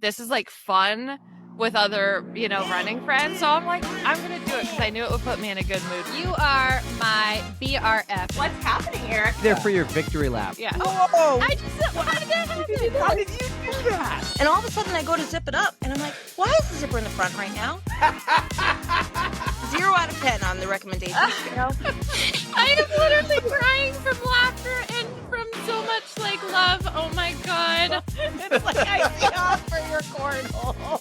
this is like fun with other, running friends. So I'm like, I'm going to do it because I knew it would put me in a good mood. You are my BRF. What's happening, Eric? There for your victory lap. Yeah. Oh! How did that happen? How did you do that? And all of a sudden I go to zip it up and I'm like, why is the zipper in the front right now? 0 out of 10 on the recommendation scale. I am literally crying from laughter and from so much love. Oh my God. It's like I fell for your cornhole.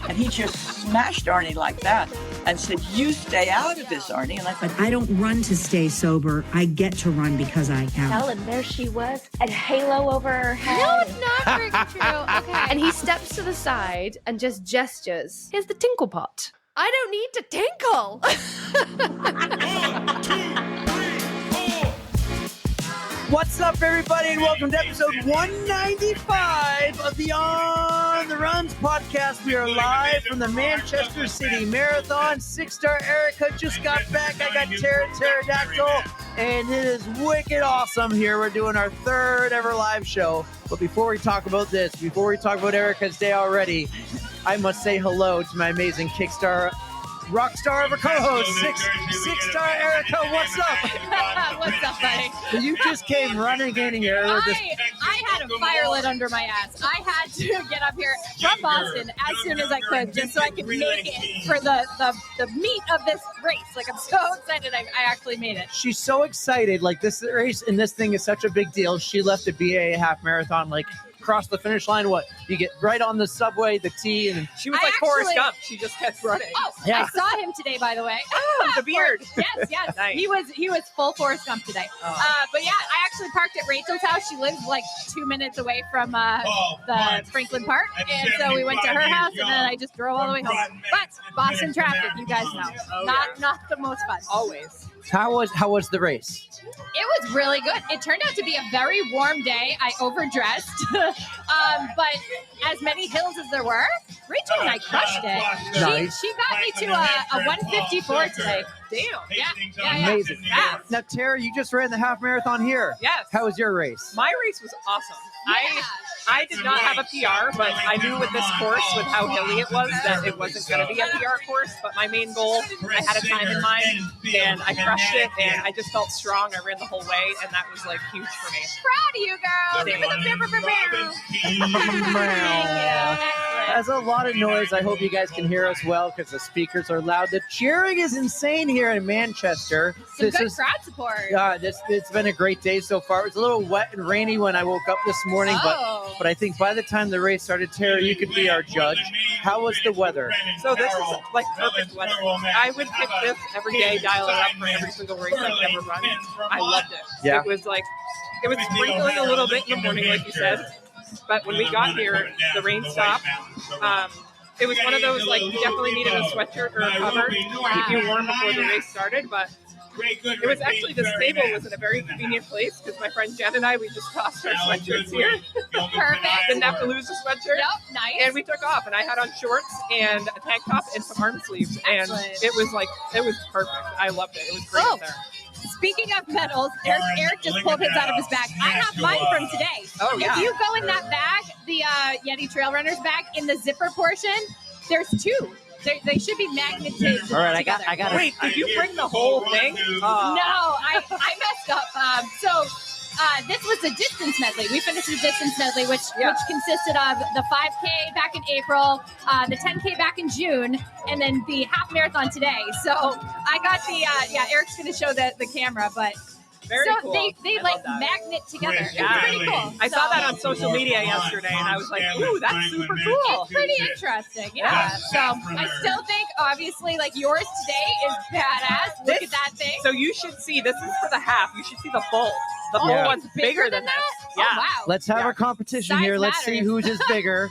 And he just smashed Arnie like that and said, "You stay out of this, Arnie." And I thought, I don't run to stay sober. I get to run because I am. And there she was, a halo over her head. No, it's not very true. Okay. And he steps to the side and just gestures. Here's the tinkle pot. I don't need to tinkle. 1, 2, 3, 4. What's up, everybody, and welcome to episode 195 of the On the Runs podcast. We are live from the Manchester City Marathon. Star Erika just got back. I got Pterodactyl, and it is wicked awesome here. We're doing our third ever live show. But before we talk about this, before we talk about Erika's day already, I must say hello to my amazing Kickstarter rock star of a co-host, Star Erika. What's up? What's up, buddy? So you just came running in here. I had a fire lit under my ass. I had to get up here from Boston as soon as I could, just so I could make it for the meat of this race. Like, I'm so excited I actually made it. She's so excited. Like, this race and this thing is such a big deal. She left the BAA half marathon, like, across the finish line. What? You get right on the subway, the T, and she was like Forrest Gump. She just kept running. Oh, yeah. I saw him today, by the way. Oh, the beard. Yes. Nice. He was full Forrest Gump today. But yeah, I actually parked at Rachel's house. She lives like 2 minutes away from the Franklin Park, and so we went to her house, and then I just drove all the way home. But Boston traffic, you guys know, not the most fun. Always. How was the race? It was really good. It turned out to be a very warm day. I overdressed, but as many hills as there were, Rachel and I crushed it. Nice. She got me to a 154 today. Damn. Yeah. Amazing. Fast. Now, Tara, you just ran the half marathon here. Yes. How was your race? My race was awesome. Yeah. I did not have a PR, but I knew with this course, with how hilly it was, that it wasn't going to be a PR course. But my main goal, I had a time in mind, and I crushed it, and I just felt strong. I ran the whole way, and that was, like, huge for me. Proud of you, girl. Give me the Thank you. There's a lot of noise. I hope you guys can hear us well because the speakers are loud. The cheering is insane here in Manchester. Some good crowd support. It's been a great day so far. It was a little wet and rainy when I woke up this morning, but I think by the time the race started, Tara, you could be our judge. How was the weather? So this is like perfect weather. I would pick this every day, dial it up for every single race I've ever run. I loved it. Yeah. It was sprinkling a little bit in the morning, like you said. But when we got here, the rain stopped. It was one of those, like, you definitely needed a sweatshirt or a cover to keep you warm before the race started. But it was actually, this table was in a very convenient place because my friend Jen and I, we just tossed our sweatshirts here. Perfect. Didn't have to lose a sweatshirt. Yep, nice. And we took off, and I had on shorts and a tank top and some arm sleeves. And it was perfect. I loved it. It was great in there. Speaking of medals, Eric just pulled his out of his bag. I have mine from today. Oh, yeah. If you go in that bag, the Yeti Trail Runners bag, in the zipper portion, there's two. They should be magneted All right, together. I got it. Wait, did you bring the whole thing? No, I messed up. This was a distance medley. We finished the distance medley, which consisted of the 5K back in April, the 10K back in June, and then the half marathon today. So I got Eric's going to show the camera, but Very cool. they like magnet together. Yeah. It's pretty cool. I saw that on social media yesterday, and I was like, ooh, that's super cool. It's pretty interesting. Yeah. So I still think, obviously, like, yours today is badass. Look at that thing. So you should see, this is for the half. You should see the full. The full one's bigger than this. Yeah. Oh, wow. Let's have a competition Size here. Let's see matters. who's is bigger.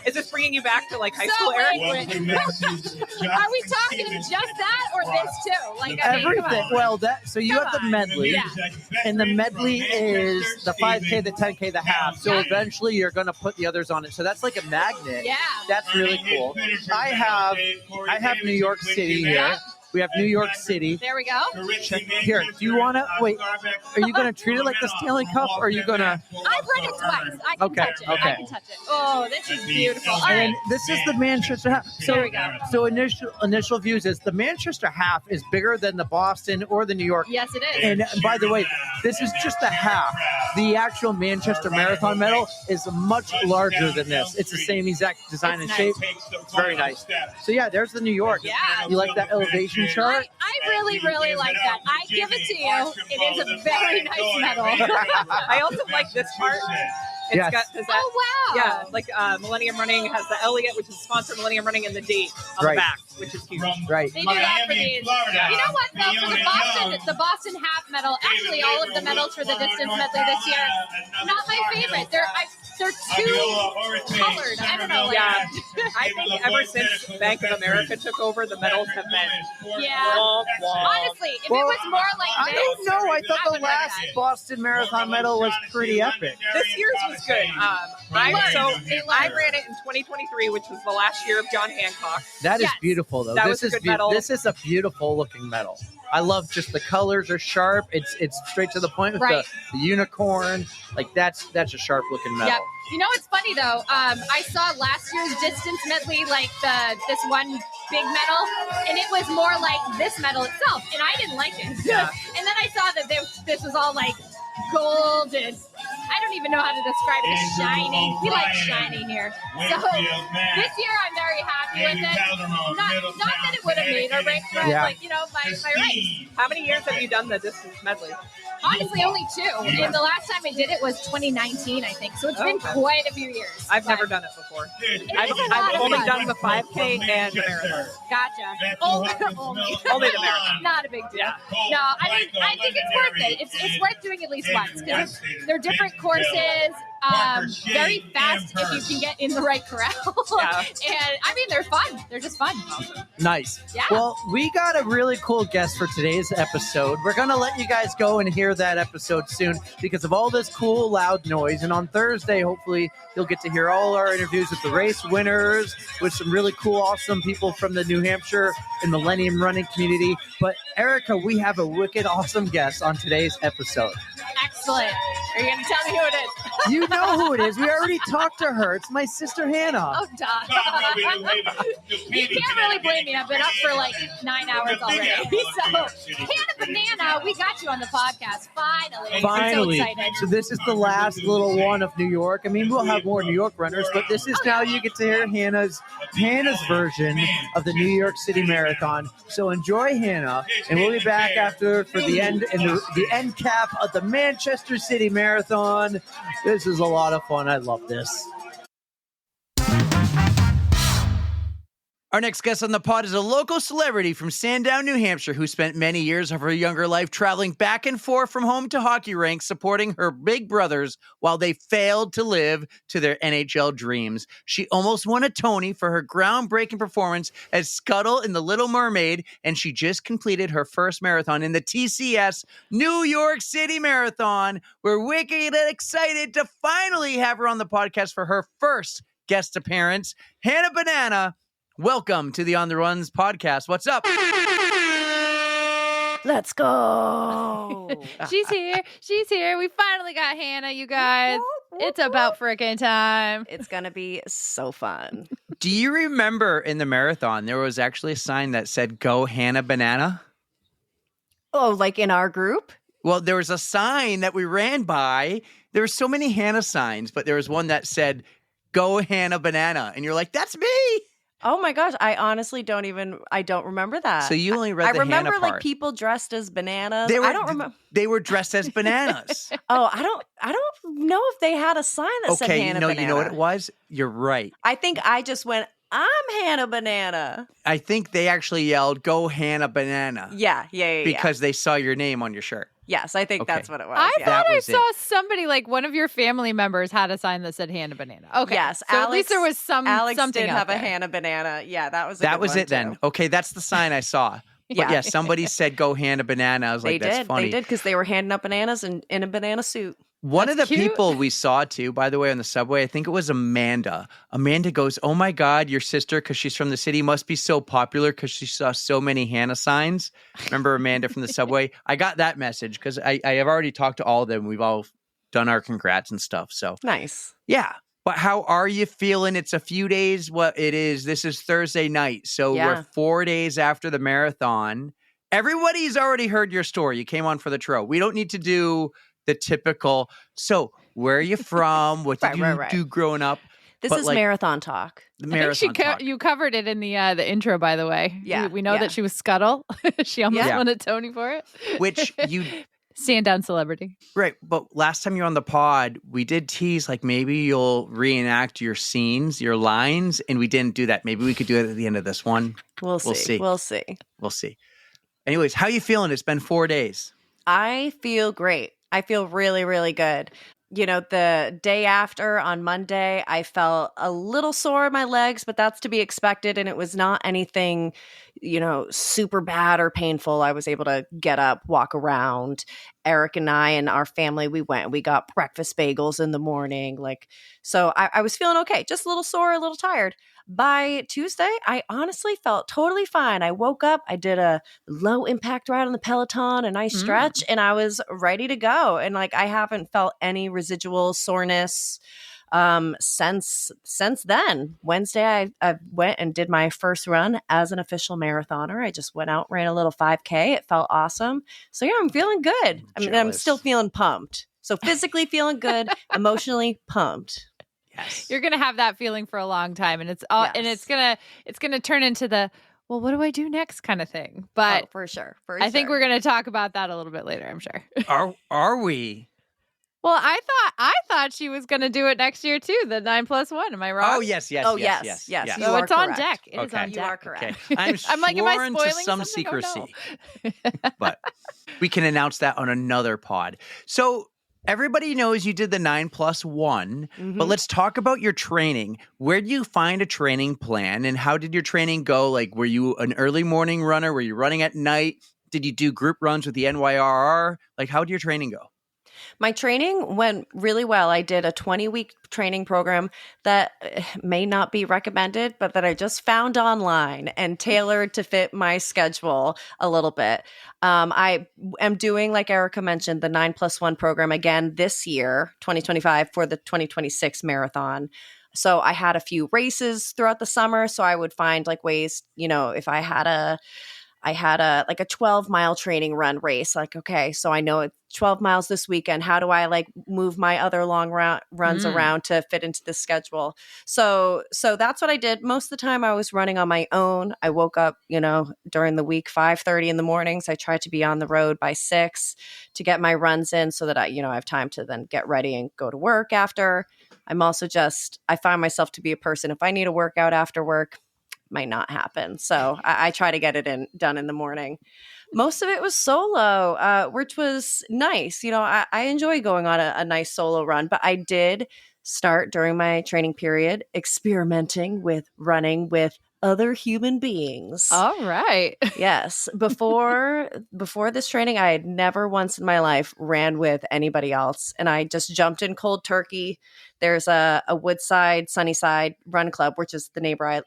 Is this bringing you back to, like, high So school, Eric? wait. Are we talking just that or this too? Like, I mean, come Everything. on. Well, so you Come have the on. medley, Yeah. and the medley is the 5K, the 10K, the half. So eventually you're going to put the others on it. So that's like a magnet. Yeah. That's really cool. I have New York City here. Yeah. We have New York City. There we go. Check here. Do you want to wait? Are you going to treat it like the Stanley Cup, or are you going to? I've read it twice. I can touch it. I can touch it. Oh, this is beautiful. All right. And this is the Manchester half. So, There we go. So initial views is the Manchester half is bigger than the Boston or the New York. Yes, it is. And by the way, this is just the half. The actual Manchester Marathon medal is much larger than this. It's the same exact design It's and shape. It's very nice. So yeah, there's the New York. Yeah. You like that elevation chart? I really, really like that. I give it to you. It is a very nice medal. I also like this part. It's Yes. got does that, Oh, wow. Yeah, like Millennium Running has the Elliott, which is sponsored Millennium Running, and the date on Right. the back, which is huge. Right. They do that for these. You know what, though? For the Boston half medal, actually all of the medals for the distance medley this year, not my favorite. They're too colored. I don't know. Like, Yeah, I think ever since Bank of America took over, the medals have been Yeah. womp, womp. Honestly, if Well, it was more like I this, don't know. I thought I the would like last that. Boston Marathon medal was pretty epic. This year's was good. I ran it in 2023, which was the last year of John Hancock. That is Yes. beautiful, though. That This was a is good medal. This is a beautiful looking medal. I love just the colors are sharp. It's straight to the point with Right. the unicorn. Like that's a sharp looking medal. Yep. You know what's funny though? I saw last year's distance medley, like this one big medal, and it was more like this medal itself, and I didn't like it. Yeah. And then I saw that this was all like gold, and I don't even know how to describe it. It's shiny. We like shiny here. So this year I'm very happy with it. Not that it would have made or break, but Yeah. like my race. How many years have you done the distance medley? Honestly, only 2, and the last time I did it was 2019, I think. So it's been Okay. quite a few years. I've but- never done it before. It I've is a lot of only fun. done the 5K and the marathon. Gotcha. Only Only the marathon. Not a big deal. Yeah. No, I think it's worth it. It's worth doing at least once because they're different courses. Very fast if you can get in the right corral. Yeah. And I mean, they're fun. They're just fun. Nice. Yeah. Well, we got a really cool guest for today's episode. We're going to let you guys go and hear that episode soon because of all this cool, loud noise. And on Thursday, hopefully, you'll get to hear all our interviews with the race winners, with some really cool, awesome people from the New Hampshire and Millennium Running community. But Erica, we have a wicked, awesome guest on today's episode. Excellent. Are you going to tell me who it is? You know who it is. We already talked to her. It's my sister, Hannah. Oh, duh. You can't really blame me. I've been up for like 9 hours already. So, Hanna Banana, we got you on the podcast. Finally. Finally. I'm so excited. So this is the last little one of New York. I mean, we'll have more New York runners, but this is now you get to hear Hannah's version of the New York City Marathon. So enjoy Hannah, and we'll be back after for the end and the end cap of the Manchester City Marathon. This is a lot of fun. I love this. Our next guest on the pod is a local celebrity from Sandown, New Hampshire, who spent many years of her younger life traveling back and forth from home to hockey rinks, supporting her big brothers while they failed to live to their NHL dreams. She almost won a Tony for her groundbreaking performance as Scuttle in The Little Mermaid, and she just completed her first marathon in the TCS New York City Marathon. We're wicked and excited to finally have her on the podcast for her first guest appearance. Hanna Banana, welcome to the On the Runs podcast. What's up? Let's go. She's here. She's here. We finally got Hannah, you guys. It's about freaking time. It's going to be so fun. Do you remember in the marathon, there was actually a sign that said, "Go Hanna Banana"? Oh, like in our group? Well, there was a sign that we ran by. There were so many Hannah signs, but there was one that said, "Go Hanna Banana." And you're like, that's me. Oh my gosh, I honestly don't remember that. So you only read I the remember Hannah like part. people dressed as bananas. They were, I don't remember. They were dressed as bananas. Oh, I don't know if they had a sign that said Okay, Hanna no, Banana. you know what it was? You're right. I think I just went, I'm Hanna Banana. I think they actually yelled, "Go Hanna Banana." Yeah. Because they saw your name on your shirt. Yes, I think Okay. that's what it was. I yeah. thought That I was saw somebody, like one of your family members had a sign that said Hanna Banana. Okay. Yes, So at least there was Alex something did out have there. a Hanna Banana. Yeah, that was It then. Okay, that's the sign I saw. But Yeah. yeah, somebody said, "Go Hanna Banana." I was They like, that's did. funny. They did because they were handing out bananas in a banana suit. One That's of the cute. people we saw too, by the way, on the subway, I think it was Amanda. Amanda goes, "Oh my God, your sister, because she's from the city, must be so popular because she saw so many Hannah signs." Remember Amanda from the subway? I got that message because I have already talked to all of them. We've all done our congrats and stuff. So Nice. yeah. But how are you feeling? It's a few days. This is Thursday night. So Yeah. we're 4 days after the marathon. Everybody's already heard your story. You came on for the tro. We don't need to do the typical. So where are you from? What did you do growing up? This But, is like, marathon talk. The I marathon think talk. you covered it in the intro, by the way. Yeah, We know yeah. that she was Scuttle. She almost Yeah. won a Tony for it. Which you Stand down celebrity. right. But last time you were on the pod, we did tease like maybe you'll reenact your scenes, your lines, and we didn't do that. Maybe we could do it at the end of this one. We'll see. We'll see. Anyways, how you feeling? It's been 4 days. I feel great. I feel really, really good. You know, the day after on Monday, I felt a little sore in my legs, but that's to be expected. And it was not anything, super bad or painful. I was able to get up, walk around. Eric and I and our family, we got breakfast bagels in the morning. So I was feeling okay, just a little sore, a little tired. By Tuesday, I honestly felt totally fine. I woke up, I did a low impact ride on the Peloton, a nice stretch, and I was ready to go. And I haven't felt any residual soreness since then. Wednesday, I went and did my first run as an official marathoner. I just went out, ran a little 5K. It felt awesome. So yeah, I'm feeling good. I mean, I'm still feeling pumped. So physically feeling good, emotionally pumped. Yes. You're gonna have that feeling for a long time, and it's gonna turn into the well, what do I do next kind of thing. But for sure, I think we're gonna talk about that a little bit later. I'm sure. Are we? Well, I thought she was gonna do it next year too. The 9+1. Am I wrong? Oh yes. Yes. You So are it's on correct. deck. It is Okay. on deck. You are correct. Okay. I'm I'm like, am I sworn to spoiling some something? Oh, no. secrecy. But we can announce that on another pod. So everybody knows you did the 9+1, but let's talk about your training. Where do you find a training plan and how did your training go? Like, were you an early morning runner? Were you running at night? Did you do group runs with the NYRR? Like, how did your training go? My training went really well. I did a 20-week training program that may not be recommended, but that I just found online and tailored to fit my schedule a little bit. I am doing, like Erica mentioned, the 9+1 program again this year, 2025, for the 2026 marathon. So I had a few races throughout the summer. So I would find ways, if I had a 12-mile training run race. Okay, so I know it's 12 miles this weekend. How do I move my other long runs around to fit into the schedule? So that's what I did. Most of the time I was running on my own. I woke up, during the week, 5:30 in the mornings. I tried to be on the road by 6 to get my runs in so that I have time to then get ready and go to work after. I'm also I find myself to be a person, if I need a workout after work, might not happen. So I try to get it done in the morning. Most of it was solo, which was nice. I enjoy going on a nice solo run, but I did start during my training period experimenting with running with other human beings. All right. Yes. Before this training, I had never once in my life ran with anybody else. And I just jumped in cold turkey. There's a Woodside, Sunnyside Run Club, which is the neighborhood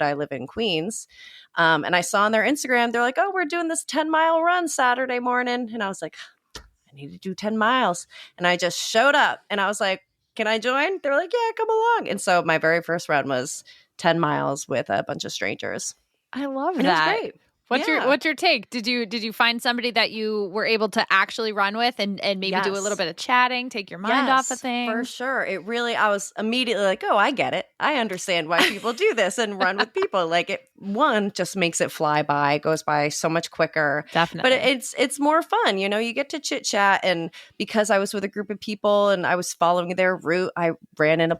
I live in, Queens. And I saw on their Instagram, they're like, oh, we're doing this 10-mile run Saturday morning. And I was like, I need to do 10 miles. And I just showed up and I was like, can I join? They're like, yeah, come along. And so my very first run was 10 miles with a bunch of strangers. I love And that. it was great. What's your take? Did you find somebody that you were able to actually run with and maybe do a Yes. little bit of chatting, take your mind off of things? For sure. I was immediately like, oh, I get it. I understand why people do this and run with people. One just makes it fly by, goes by so much quicker. Definitely. But it's more fun. You get to chit chat. And because I was with a group of people and I was following their route, I ran in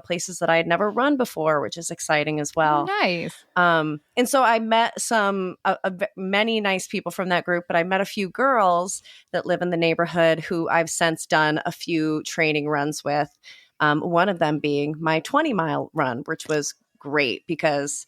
places that I had never run before, which is exciting as well. Nice. And so I met many nice people from that group, but I met a few girls that live in the neighborhood who I've since done a few training runs with. One of them being my 20-mile run, which was great because,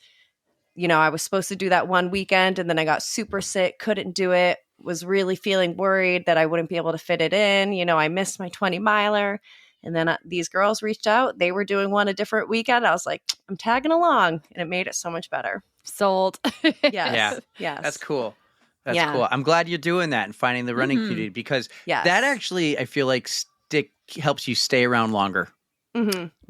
I was supposed to do that one weekend and then I got super sick, couldn't do it. was really feeling worried that I wouldn't be able to fit it in. You know, I missed my 20 miler. And then these girls reached out. They were doing one a different weekend. I was like, I'm tagging along. And it made it so much better. Sold. Yes. Yeah. Yes. That's cool. That's cool. I'm glad you're doing that and finding the running community because that actually, I feel like helps you stay around longer.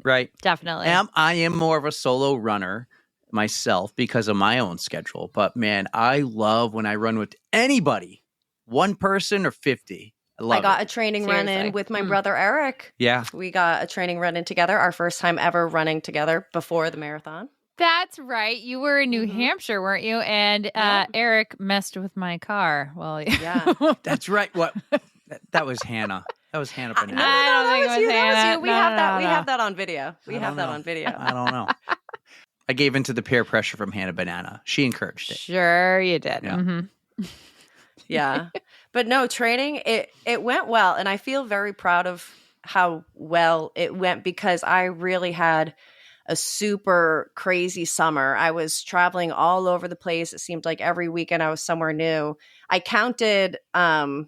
Right? Definitely. I am more of a solo runner myself because of my own schedule. But man, I love when I run with anybody, one person or 50. I got a training run in with my brother Eric. Yeah. We got a training run in together, our first time ever running together before the marathon. That's right. You were in New Hampshire, weren't you? And Eric messed with my car. Well, yeah. That's right. What? That was Hannah. That was Hanna Banana. That was you. We have that on video. We have that on video. I don't know. I gave into the peer pressure from Hanna Banana. She encouraged it. Sure you did. Yeah. Yeah. But no, training, it went well. And I feel very proud of how well it went because I really had a super crazy summer. I was traveling all over the place. It seemed like every weekend I was somewhere new. I counted how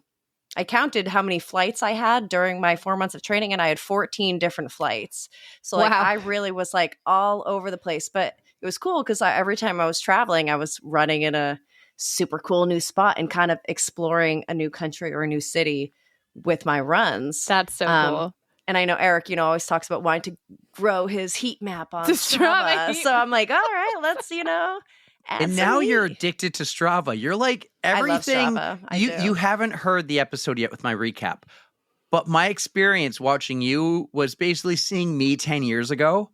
many flights I had during my 4 months of training, and I had 14 different flights. So like I really was like all over the place. But it was cool because every time I was traveling, I was running in a super cool new spot and kind of exploring a new country or a new city with my runs. That's so cool. And I know Eric, always talks about wanting to grow his heat map on Strava. So I'm like, all right, let's, and now you're addicted to Strava. You're like everything. I love Strava. You haven't heard the episode yet with my recap, but my experience watching you was basically seeing me 10 years ago.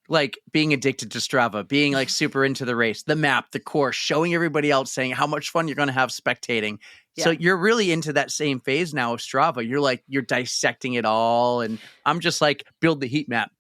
Like being addicted to Strava, being like super into the race, the map, the course, showing everybody else, saying how much fun you're going to have spectating. Yeah. So you're really into that same phase now of Strava. You're dissecting it all. And I'm just like, build the heat map.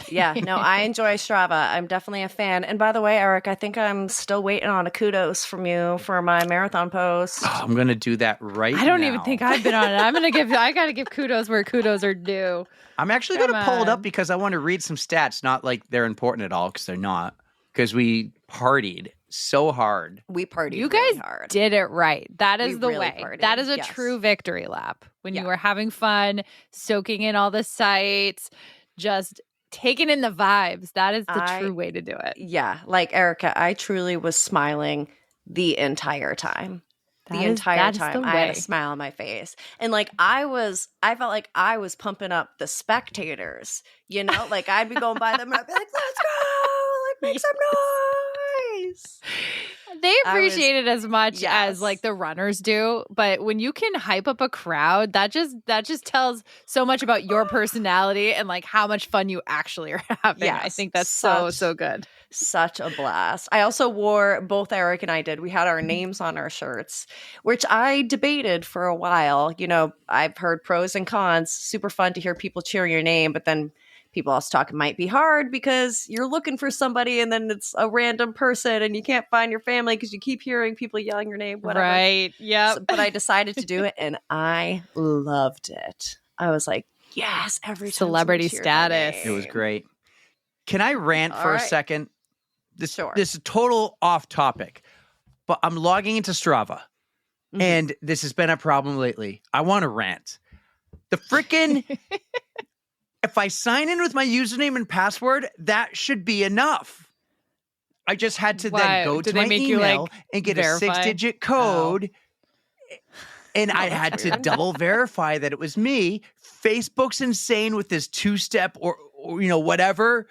Yeah, no, I enjoy Strava. I'm definitely a fan. And by the way, Eric, I think I'm still waiting on a kudos from you for my marathon post. Oh, I'm going to do that right now. I don't even think I've been on it. I got to give kudos where kudos are due. I'm actually going to pull it up because I want to read some stats. Not like they're important at all because they're not. Because we partied so hard. We partied You really guys hard. did it right. That is the really way. partied. That is a Yes. true victory lap. When you were having fun, soaking in all the sights, just taking in the vibes. That is the true way to do it. Yeah, like Erica, I truly was smiling the entire time. The entire time I had a smile on my face. And like I felt like I was pumping up the spectators, like I'd be going by them and I'd be like, let's go, like make some noise. They appreciate it as much as like the runners do, but when you can hype up a crowd, that just tells so much about your personality and like how much fun you actually are having. Yes, I think that's so good. Such a blast. I also wore, both Eric and I did, we had our names on our shirts, which I debated for a while. I've heard pros and cons. Super fun to hear people cheer your name, but then people also talk it might be hard because you're looking for somebody and then it's a random person and you can't find your family because you keep hearing people yelling your name, whatever. Right. Yeah. But I decided to do it and I loved it. I was like, yes, every time celebrity someone cheered my status. name. It was great. Can I rant for a second? Sure. This is total off topic, but I'm logging into Strava, and this has been a problem lately. I want to rant. The freaking, if I sign in with my username and password, that should be enough. I just had to then go to my email and get verify? a 6-digit code. And I had to double verify that it was me. Facebook's insane with this 2-step or whatever.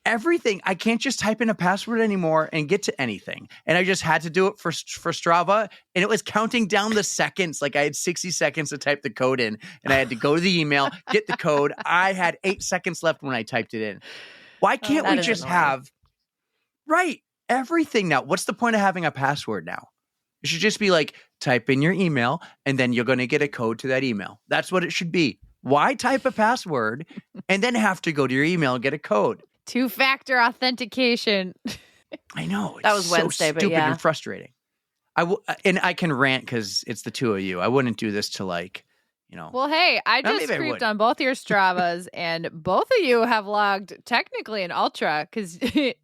Everything. I can't just type in a password anymore and get to anything. And I just had to do it for Strava. And it was counting down the seconds. Like I had 60 seconds to type the code in. And I had to go to the email, get the code. I had 8 seconds left when I typed it in. Why can't we just have everything now? What's the point of having a password now? It should just be like, type in your email, and then you're going to get a code to that email. That's what it should be. Why type a password and then have to go to your email and get a code? 2-factor authentication. I know. That was Wednesday, so but stupid yeah. and frustrating. And I can rant because it's the two of you. I wouldn't do this to Well, hey, I just creeped on both your Stravas, and both of you have logged technically an ultra because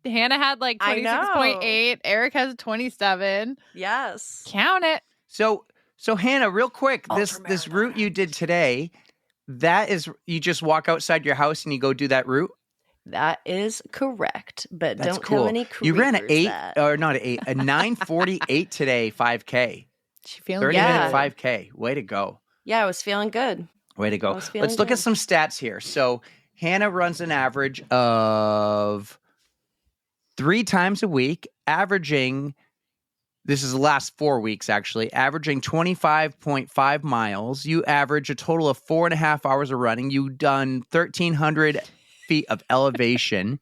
Hannah had like 26.8, Eric has 27. Yes. Count it. So So Hannah, real quick, this route you did today, that is, you just walk outside your house and you go do that route? That is correct, but That's don't cool. tell any creepers You ran a 9:48 today, 5K. She feeling 30-minute 5K. Way to go. Yeah, I was feeling good. Way to go. Let's look at some stats here. So Hannah runs an average of 3 times a week, averaging, this is the last 4 weeks actually, averaging 25.5 miles. You average a total of 4.5 hours of running. You've done 1,300 feet of elevation.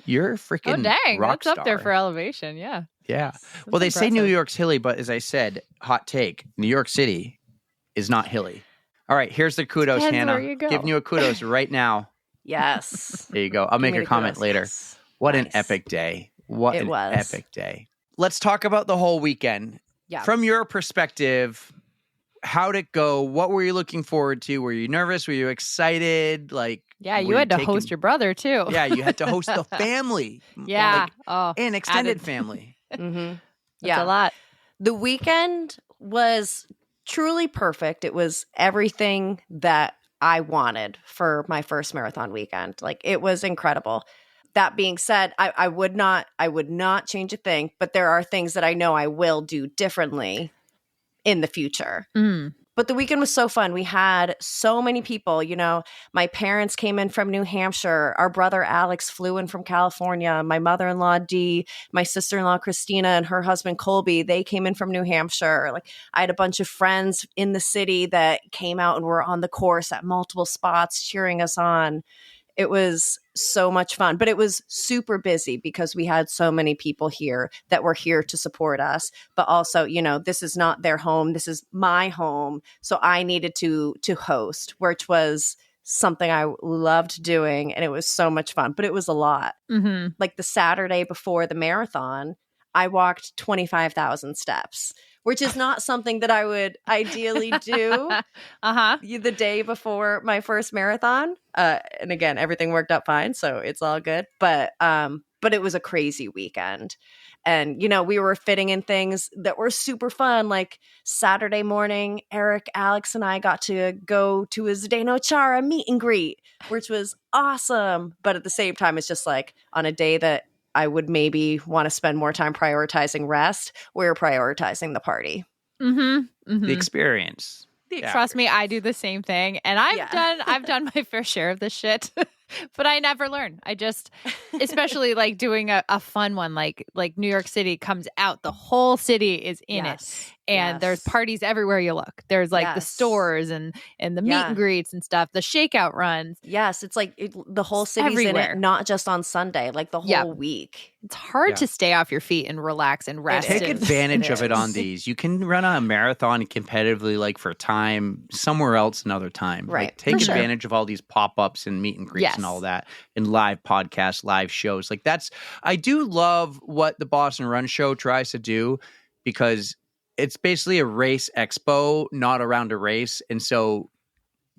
You're a freaking rock that's star. up there for elevation. Yeah. Yeah. That's Well, they say impressive. New York's hilly, but as I said, hot take, New York City is not hilly. All right, here's the kudos, Depends Hannah. where you go. Giving you a kudos right now. Yes. There you go. I'll make me a the comment kudos, later. yes. What an Nice. epic day. What It an was. epic day. Let's talk about the whole weekend. Yeah. From your perspective, how'd it go? What were you looking forward to? Were you nervous? Were you excited? Like, Yeah, you were had to taking- host your brother too. Yeah, you had to host the family. Yeah. And extended added- family. Mm-hmm. That's a lot. The weekend was truly perfect. It was everything that I wanted for my first marathon weekend. Like, it was incredible. That being said, I would not change a thing, but there are things that I know I will do differently in the future. Mm. But the weekend was so fun. We had so many people. You know, my parents came in from New Hampshire. Our brother Alex flew in from California. My mother-in-law Dee, my sister-in-law Christina, and her husband Colby, they came in from New Hampshire. Like, I had a bunch of friends in the city that came out and were on the course at multiple spots cheering us on. It was so much fun, but it was super busy because we had so many people here that were here to support us. But also, you know, this is not their home. This is my home. So I needed to host, which was something I loved doing. And it was so much fun, but it was a lot. Mm-hmm. Like the Saturday before the marathon, I walked 25,000 steps, which is not something that I would ideally do the day before my first marathon. And again, everything worked out fine, so it's all good. But it was a crazy weekend. And, you know, we were fitting in things that were super fun. Like Saturday morning, Eric, Alex, and I got to go to a Zdeno Chara meet and greet, which was awesome. But at the same time, it's just like on a day that I would maybe want to spend more time prioritizing rest, we're prioritizing the party. Mm-hmm. Mm-hmm. The experience. Trust me, I do the same thing. And I've done my fair share of this shit. But I never learn. I just, especially like doing a fun one, like New York City comes out, the whole city is in it. And there's parties everywhere you look. There's like the stores and the meet and greets and stuff, the shakeout runs. Yes, it's like the whole city's everywhere. in it, not just on Sunday, like the whole week. It's hard to stay off your feet and relax and rest. Take advantage of it on these. You can run a marathon competitively, like for time somewhere else another time. Right. Like, take advantage of all these pop-ups and meet and greets and all that, and live podcasts, live shows. Like I do love what the Boston Run Show tries to do, because it's basically a race expo, not around a race. And so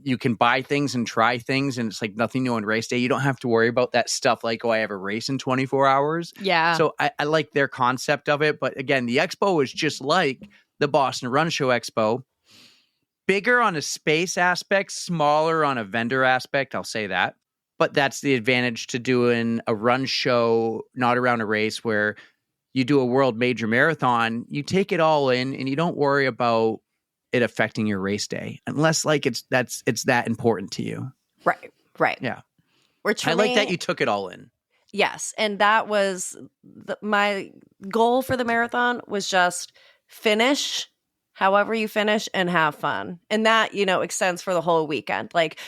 you can buy things and try things, and it's like nothing new on race day. You don't have to worry about that stuff like, oh, I have a race in 24 hours. Yeah. So I like their concept of it. But again, the expo is just like the Boston Run Show Expo. Bigger on a space aspect, smaller on a vendor aspect. I'll say that. But that's the advantage to doing a run show, not around a race, where you do a world major marathon, you take it all in and you don't worry about it affecting your race day, unless like it's that important to you. Right. Yeah. Which I like that you took it all in. Yes. And that was my goal for the marathon, was just finish however you finish and have fun. And that, you know, extends for the whole weekend. Like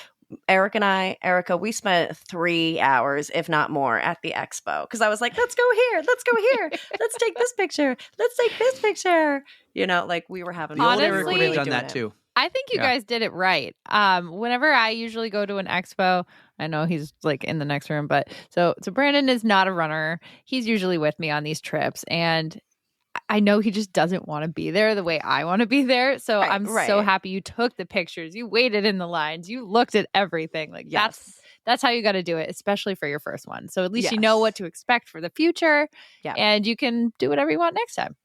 Erica, we spent 3 hours, if not more, at the expo. Because I was like, let's go here. Let's go here. Let's take this picture. Let's take this picture. You know, like we were having Honestly, Eric would have done that too. I think you guys did it right. Whenever I usually go to an expo, I know he's like in the next room, but so Brandon is not a runner. He's usually with me on these trips, and I know he just doesn't want to be there the way I want to be there. So I'm so happy you took the pictures, you waited in the lines, you looked at everything. Like that's how you got to do it, especially for your first one. So at least you know what to expect for the future, and you can do whatever you want next time.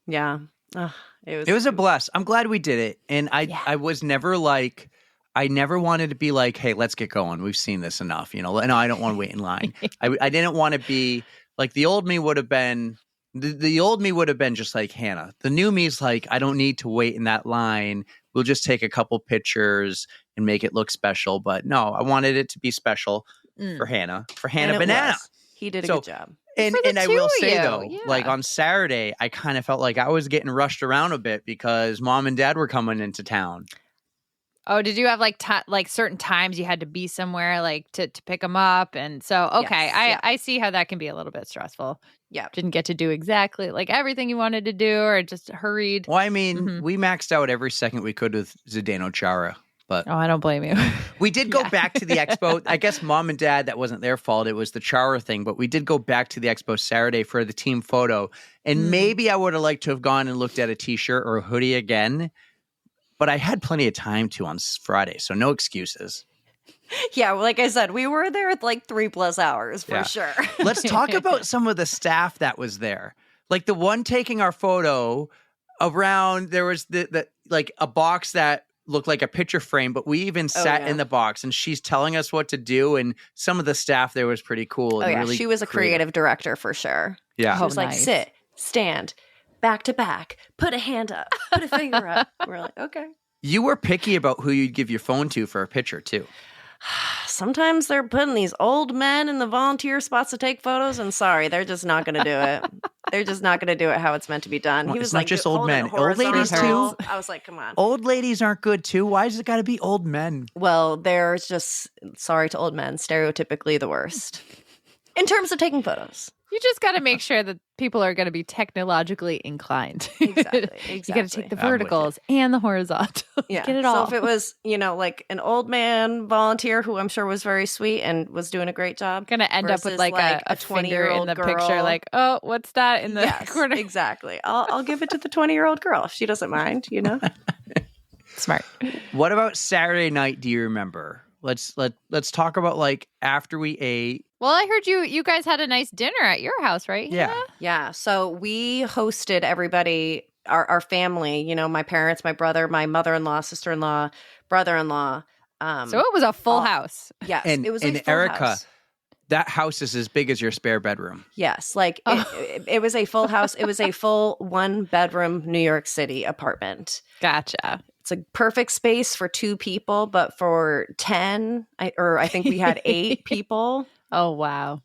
Yeah. It was a blast. I'm glad we did it. And I was never like, I never wanted to be like, hey, let's get going. We've seen this enough. No, I don't want to wait in line. I didn't want to be like the old me would have been. The old me would have been just like Hannah. The new me's like, I don't need to wait in that line. We'll just take a couple pictures and make it look special. But no, I wanted it to be special for Hanna Banana. He did a good job. And I will say though, like on Saturday, I kind of felt like I was getting rushed around a bit because mom and dad were coming into town. Oh, did you have like certain times you had to be somewhere like to pick them up? And so, okay, Yes, I see how that can be a little bit stressful. Yeah. Didn't get to do exactly like everything you wanted to do or just hurried. Well, I mean, we maxed out every second we could with Zdeno Chara. But I don't blame you. We did go back to the expo. I guess mom and dad, that wasn't their fault. It was the Chara thing. But we did go back to the expo Saturday for the team photo. And maybe I would have liked to have gone and looked at a T-shirt or a hoodie again. But I had plenty of time to on Friday, so no excuses. Yeah, like I said, we were there at like 3+ hours for sure. Let's talk about some of the staff that was there. Like the one taking our photo around, there was the like a box that looked like a picture frame, but we even sat in the box and she's telling us what to do. And some of the staff there was pretty cool. And really she was a creative director for sure. Yeah. She was like, sit, stand, back to back, put a hand up, put a finger up. We're like, okay. You were picky about who you'd give your phone to for a picture too. Sometimes they're putting these old men in the volunteer spots to take photos, and sorry, they're just not going to do it. They're just not going to do it how it's meant to be done. Well, he was it's like, not just old men. Old ladies horizontal. too. I was like, come on. Old ladies aren't good too. Why does it got to be old men? Well, they're just, sorry to old men, stereotypically the worst in terms of taking photos. You just got to make sure that people are going to be technologically inclined. Exactly. You got to take the verticals and the horizontal. Yeah. Get it all. So if it was, like an old man volunteer who I'm sure was very sweet and was doing a great job. Going to end up with like a 20-year-old in the girl. picture, like, oh, what's that in the corner? Exactly. I'll give it to the 20-year-old girl if she doesn't mind, Smart. What about Saturday night? Do you remember? Let's talk about like after we ate. Well, I heard you guys had a nice dinner at your house, right? Yeah. Yeah. So we hosted everybody, our family, my parents, my brother, my mother-in-law, sister-in-law, brother-in-law. So it was a full house. Yes. And, it was and a full Erica, house. that house is as big as your spare bedroom. Yes. Like it was a full house. It was a full 1-bedroom New York City apartment. Gotcha. It's a perfect space for 2 people, but for 10, I think we had 8 people. Oh, wow.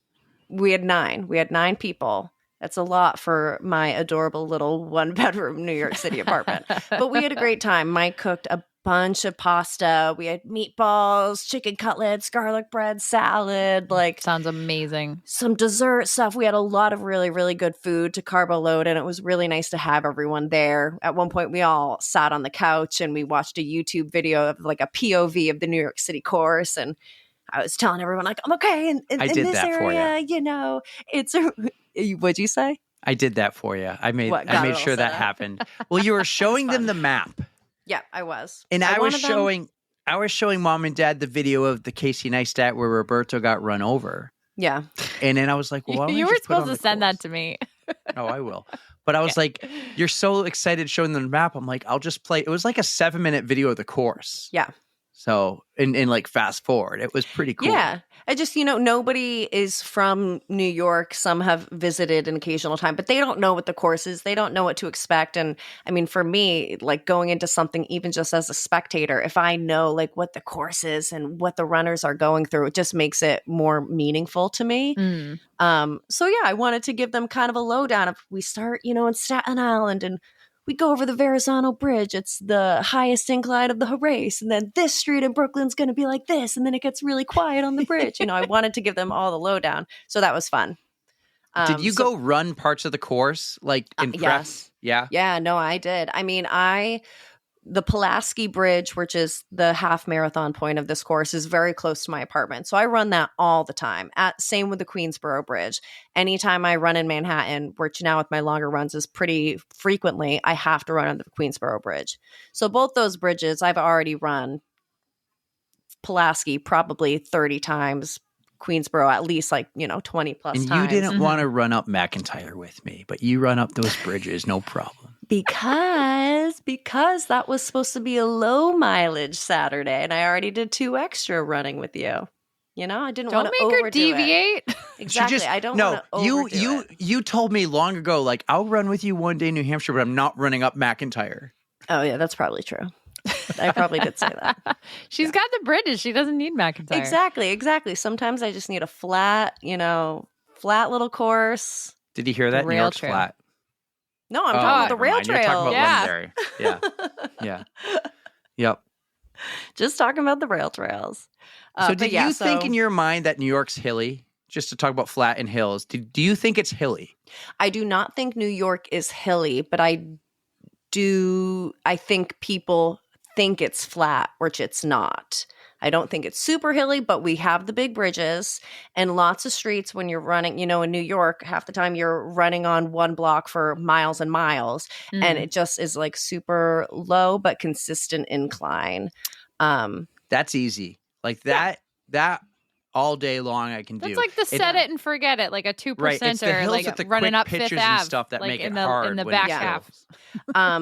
We had 9. We had 9 people. That's a lot for my adorable little 1-bedroom New York City apartment. But we had a great time. Mike cooked a bunch of pasta. We had meatballs, chicken cutlets, garlic bread, salad. Like, sounds amazing. Some dessert stuff. We had a lot of really, really good food to carbo load, and it was really nice to have everyone there. At one point, we all sat on the couch and we watched a YouTube video of like a POV of the New York City course, and I was telling everyone like, I'm okay in this area, it's what'd you say? I did that for you. I made sure that happened. Well, you were showing them the map. Yeah, I was. And I was showing mom and dad the video of the Casey Neistat where Roberto got run over. Yeah. And then I was like, well, why don't you we were just put supposed on to send that to me. Oh, I will. But I was like, you're so excited showing them the map. I'm like, I'll just play. It was like a 7-minute video of the course. Yeah. So, in like fast forward, it was pretty cool. Yeah. I just, nobody is from New York. Some have visited an occasional time, but they don't know what the course is. They don't know what to expect. And I mean, for me, like going into something, even just as a spectator, if I know like what the course is and what the runners are going through, it just makes it more meaningful to me. So yeah, I wanted to give them kind of a lowdown of we start, in Staten Island and we go over the Verrazano Bridge. It's the highest incline of the race. And then this street in Brooklyn's going to be like this. And then it gets really quiet on the bridge. I wanted to give them all the lowdown. So that was fun. Did you go run parts of the course? Like in prep? Yes. Yeah. Yeah, no, I did. I mean, the Pulaski Bridge, which is the half marathon point of this course, is very close to my apartment. So I run that all the time. Same with the Queensboro Bridge. Anytime I run in Manhattan, which now with my longer runs is pretty frequently, I have to run on the Queensboro Bridge. So both those bridges, I've already run Pulaski probably 30 times, Queensboro at least 20 plus and times. You didn't want to run up McIntyre with me, but you run up those bridges, no problem. Because that was supposed to be a low mileage Saturday, and I already did 2 extra running with you. You know, I didn't want to Don't make her overdo it. deviate. Exactly. I don't want to overdo it. You told me long ago, like, I'll run with you one day in New Hampshire, but I'm not running up McIntyre. Oh, yeah, that's probably true. I probably did say that. She's got the bridges. She doesn't need McIntyre. Exactly. Sometimes I just need a flat little course. Did you hear that? New York's flat. No, I'm talking about the rail trail. You're talking about Londonderry. Yeah. Yep. Just talking about the rail trails. So did you think in your mind that New York's hilly? Just to talk about flat and hills. Do you think it's hilly? I do not think New York is hilly, but I think people think it's flat, which it's not. I don't think it's super hilly, but we have the big bridges and lots of streets when you're running. You know, in New York, half the time you're running on one block for miles and miles, and it just is like super low but consistent incline. That's easy. Like that all day long I can do. That's like the set it and forget it, like a 2% right. It's the hills like with the running quick up Fifth pitches Ave and stuff that like make it the, hard in the when back it half.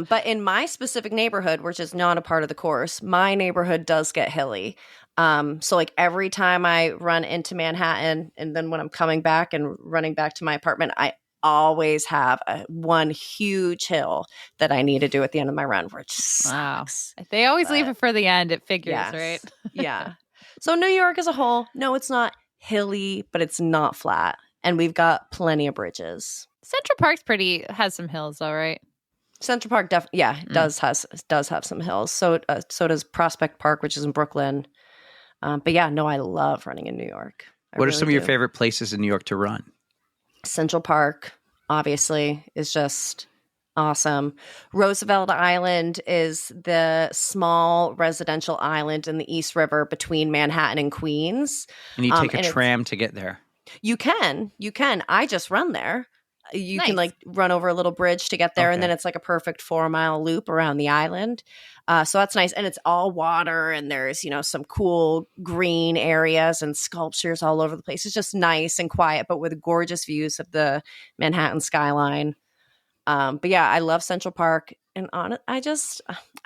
But in my specific neighborhood, which is not a part of the course, my neighborhood does get hilly. So like every time I run into Manhattan, and then when I'm coming back and running back to my apartment, I always have one huge hill that I need to do at the end of my run, which sucks. Wow. They always leave it for the end. It figures, right? Yeah. So New York as a whole, no, it's not hilly, but it's not flat. And we've got plenty of bridges. Central Park's has some hills, though, right? Central Park, does have some hills. So does Prospect Park, which is in Brooklyn. But yeah, no, I love running in New York. What are some of your favorite places in New York to run? Central Park, obviously, is just awesome. Roosevelt Island is the small residential island in the East River between Manhattan and Queens. And you take a tram to get there. You can. I just run there. You can like run over a little bridge to get there, and then it's like a perfect 4-mile loop around the island. So that's nice. And it's all water, and there's, some cool green areas and sculptures all over the place. It's just nice and quiet, but with gorgeous views of the Manhattan skyline. But yeah, I love Central Park. And I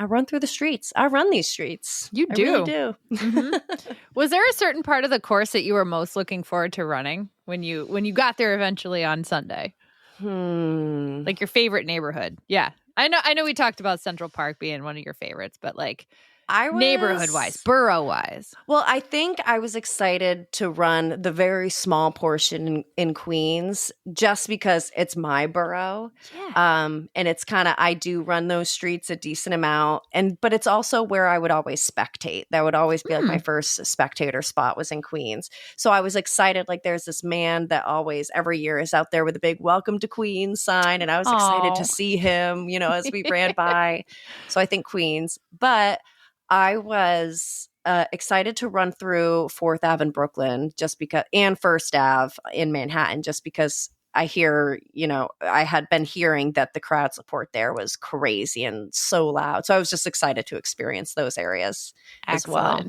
run through the streets. I run these streets. You do. I really do. Mm-hmm. Was there a certain part of the course that you were most looking forward to running when you got there eventually on Sunday? Like your favorite neighborhood? Yeah. I know we talked about Central Park being one of your favorites, but like neighborhood-wise, borough-wise. Well, I think I was excited to run the very small portion in Queens just because it's my borough. Yeah. And it's kind of, I do run those streets a decent amount. But it's also where I would always spectate. That would always be like my first spectator spot was in Queens. So I was excited. Like there's this man that always every year is out there with a big welcome to Queens sign. And I was excited to see him, as we ran by. So I think Queens. But I was excited to run through 4th Ave in Brooklyn and 1st Ave in Manhattan, just because I hear, I had been hearing that the crowd support there was crazy and so loud. So I was just excited to experience those areas as well.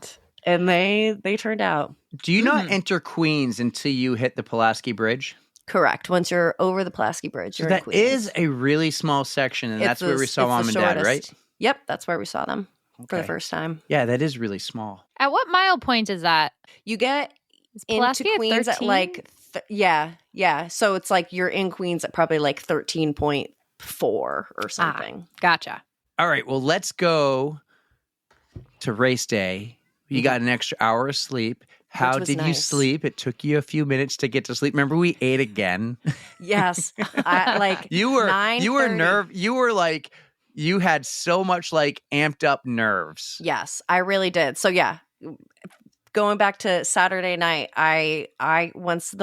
And they turned out. Do you not enter Queens until you hit the Pulaski Bridge? Correct. Once you're over the Pulaski Bridge, you're in Queens. That is a really small section, and that's where we saw Mom and Dad, right? Yep, that's where we saw them. For the first time. Yeah, that is really small. At what mile point is that? You get into Queens at like, yeah. So it's like you're in Queens at probably like 13.4 or something. Gotcha. All right, well, let's go to race day. You got an extra hour of sleep. How did you sleep? It took you a few minutes to get to sleep. Remember, we ate again. Yes. You were like, you had so much like amped up nerves. Yes, I really did. So yeah, going back to Saturday night, I once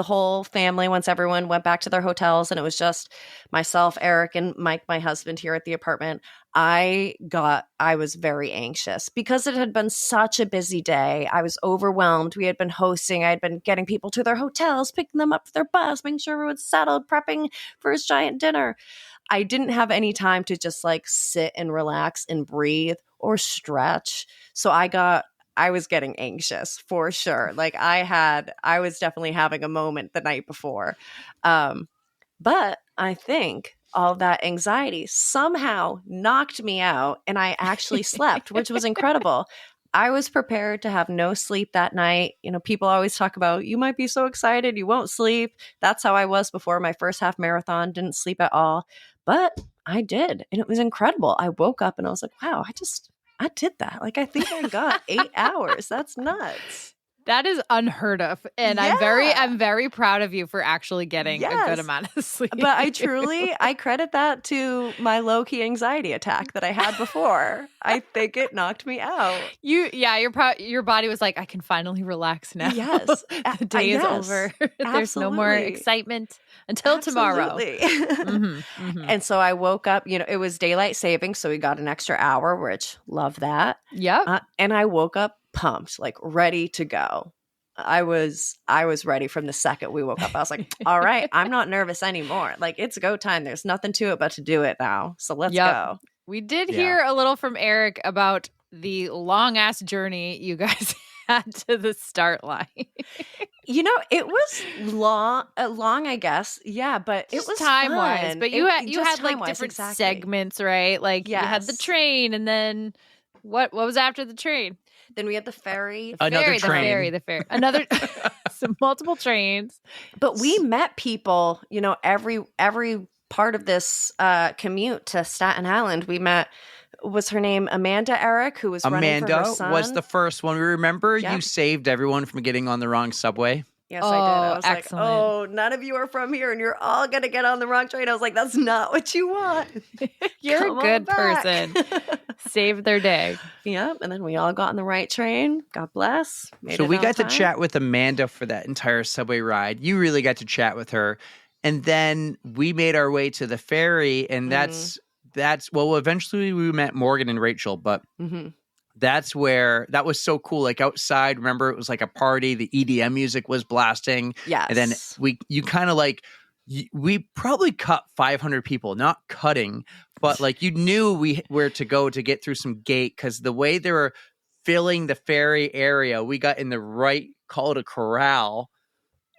everyone went back to their hotels and it was just myself, Eric, and Mike, my husband, here at the apartment, I was very anxious because it had been such a busy day. I was overwhelmed. We had been hosting. I had been getting people to their hotels, picking them up for their bus, making sure everyone's settled, prepping for his giant dinner. I didn't have any time to just like sit and relax and breathe or stretch. So I was getting anxious for sure. Like I was definitely having a moment the night before. But I think all that anxiety somehow knocked me out, and I actually slept, which was incredible. I was prepared to have no sleep that night. You know, people always talk about, you might be so excited, you won't sleep. That's how I was before my first half marathon, didn't sleep at all. But I did, and it was incredible. I woke up and I was like, wow, I did that. Like, I think I got 8 hours. That's nuts. That is unheard of. And I'm very proud of you for actually getting a good amount of sleep. But I credit that to my low-key anxiety attack that I had before. I think it knocked me out. Your body was like, I can finally relax now. Yes. The day is over. There's no more excitement until tomorrow. And so I woke up, you know, it was daylight savings, so we got an extra hour, which love that. Yep. And I woke up pumped, like ready to go. I was ready from the second we woke up. I was like, all right, I'm not nervous anymore. Like, it's go time. There's nothing to it but to do it now. So let's go. We did hear a little from Eric about the long ass journey you guys had to the start line. You know, it was long, I guess. Yeah, but it was time wise. fun. But you had like different segments, right? Like you had the train, and then what was after the train? Then we had the ferry. Another train. The ferry. Another multiple trains. But we met people, you know, every part of this commute to Staten Island. We met, was her name Amanda Eric, who was running for her son. Was the first one. We remember you saved everyone from getting on the wrong subway. Yes, I did. I was excellent. like, oh, none of you are from here and you're all going to get on the wrong train. I was like, that's not what you want. You're a good person. Saved their day. Yep. And then we all got on the right train. God bless. So we got to chat with Amanda for that entire subway ride. You really got to chat with her. And then we made our way to the ferry. And that's eventually we met Morgan and Rachel. But that's where that was so cool. Like outside, remember, it was like a party. The EDM music was blasting. Yes. And then you kind of like, we probably cut 500 people, not cutting, but like you knew where to go to get through some gate, because the way they were filling the ferry area, we got in the right, call it a corral.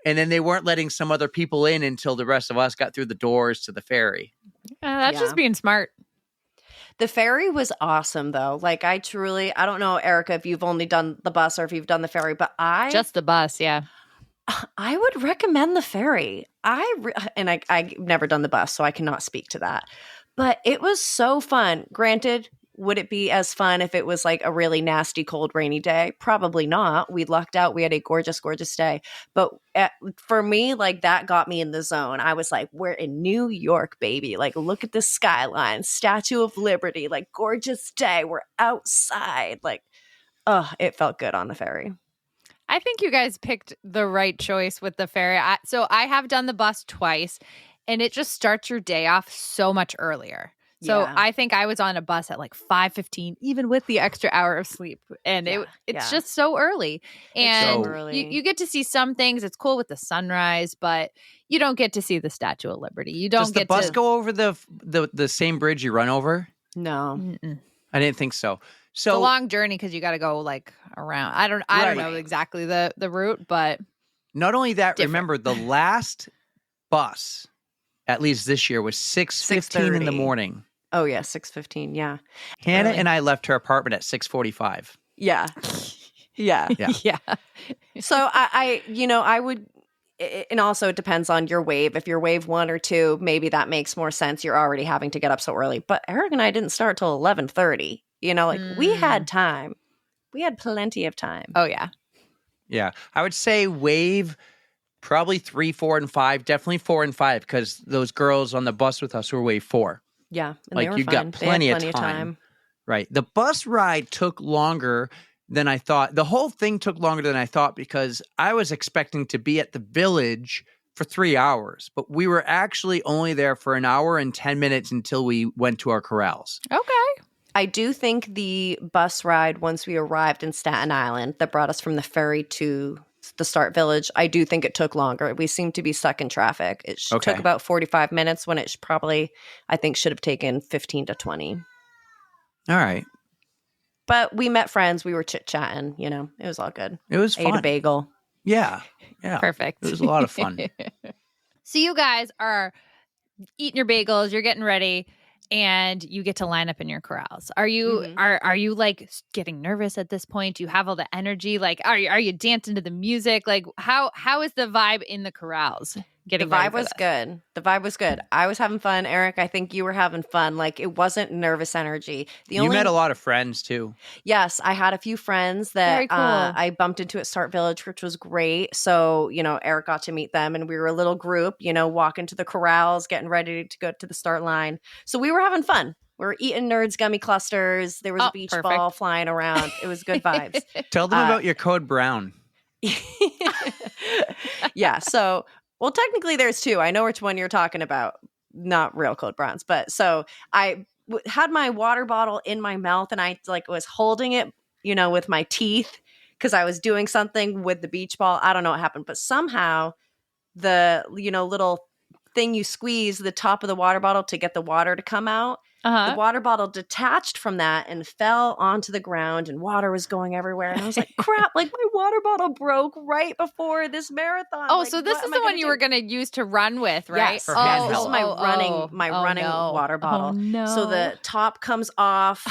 And then they weren't letting some other people in until the rest of us got through the doors to the ferry. That's just being smart. The ferry was awesome, though. Like, I don't know, Erica, if you've only done the bus or if you've done the ferry, but just the bus, yeah. I would recommend the ferry. I've never done the bus, so I cannot speak to that. But it was so fun. Granted, would it be as fun if it was like a really nasty, cold, rainy day? Probably not. We lucked out. We had a gorgeous, gorgeous day. But for me, like, that got me in the zone. I was like, we're in New York, baby. Like, look at the skyline, Statue of Liberty, like, gorgeous day. We're outside. Like, it felt good on the ferry. I think you guys picked the right choice with the ferry. So I have done the bus twice, and it just starts your day off so much earlier. So I think I was on a bus at like 5:15, even with the extra hour of sleep. And it's just so early. And so early. You get to see some things. It's cool with the sunrise, but you don't get to see the Statue of Liberty. You don't get to. Does the bus go over the same bridge you run over? No. Mm-mm. I didn't think so. So it's a long journey because you got to go like around. I don't know exactly the route, but not only that, remember the last bus, at least this year, was 6:15 in the morning. Oh yeah, 6:15. Yeah, Hannah and I left her apartment at 6:45. Yeah. So I would. And also it depends on your wave. If you're wave 1 or 2, maybe that makes more sense. You're already having to get up so early. But Eric and I didn't start till 11:30. You know, like we had time. We had plenty of time. Oh yeah. Yeah. I would say wave probably 3, 4, and 5. Definitely 4 and 5, because those girls on the bus with us were wave 4. Yeah. And like they were you fun. got plenty of time. Right. The bus ride took longer than I thought. The whole thing took longer than I thought, because I was expecting to be at the village for 3 hours, but we were actually only there for an hour and 10 minutes until we went to our corrals. Okay. I do think the bus ride, once we arrived in Staten Island, that brought us from the ferry to the Start Village, I do think it took longer. We seemed to be stuck in traffic. It took about 45 minutes when it probably, I think, should have taken 15 to 20. All right. But we met friends. We were chit-chatting. You know, it was all good. It was fun. Ate a bagel. Yeah. Perfect. It was a lot of fun. So you guys are eating your bagels, you're getting ready, and you get to line up in your corrals. Are you are you like getting nervous at this point? Do you have all the energy? Like, are you dancing to the music? Like, how is the vibe in the corrals? The vibe was good. The vibe was good. I was having fun. Eric, I think you were having fun. Like, it wasn't nervous energy. You met a lot of friends too. Yes, I had a few friends that I bumped into at Start Village, which was great. So, Eric got to meet them, and we were a little group, walking to the corrals, getting ready to go to the start line. So we were having fun. We were eating Nerds gummy clusters. There was a beach ball flying around. It was good vibes. Tell them about your code brown. Yeah, so... Well, technically there's two. I know which one you're talking about. Not real Code Browns. But so I had my water bottle in my mouth, and I was holding it, with my teeth because I was doing something with the beach ball. I don't know what happened, but somehow the, little thing you squeeze the top of the water bottle to get the water to come out. The water bottle detached from that and fell onto the ground, and water was going everywhere. And I was like, crap, my water bottle broke right before this marathon. Oh, so this is the one you were going to use to run with, right? Yes. This is my running water bottle. Oh, no. So the top comes off.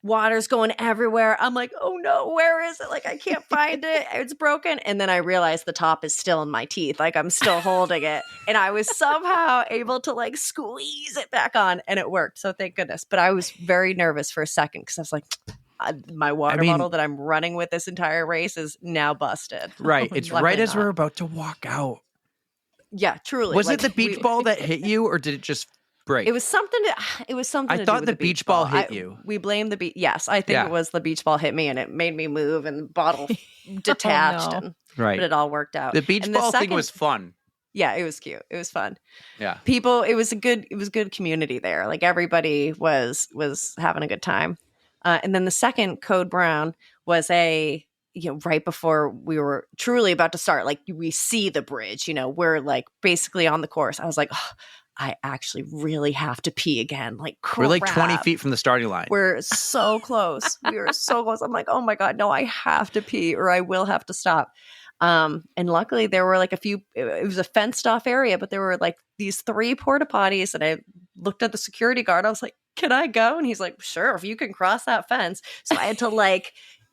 Water's going everywhere. I'm like, oh no, where is it? I can't find it. It's broken. And then I realized the top is still in my teeth. I'm still holding it. And I was somehow able to squeeze it back on, and it worked. So thank goodness. But I was very nervous for a second because I was like, my water bottle that I'm running with this entire race is now busted. Right. It's right as we're about to walk out. Yeah, truly. Was it the beach ball that hit you, or did it just break? It was something. I thought the beach ball hit you. We blame the beach. Yes, I think it was the beach ball hit me, and it made me move, and the bottle detached, right. But it all worked out. The beach ball thing was fun. Yeah, it was cute. It was fun. Yeah, it was good community there. Everybody was having a good time. And then the second Code Brown was right before we were truly about to start. We see the bridge. We're basically on the course. I was like, oh, I actually really have to pee again. Crap. We're 20 feet from the starting line. We're so close. We were so close. I'm like, oh my God, no, I have to pee or I will have to stop. And luckily there were a few, it was a fenced off area, but there were these 3 porta potties, and I looked at the security guard. I was like, can I go? And he's like, sure, if you can cross that fence. So I had to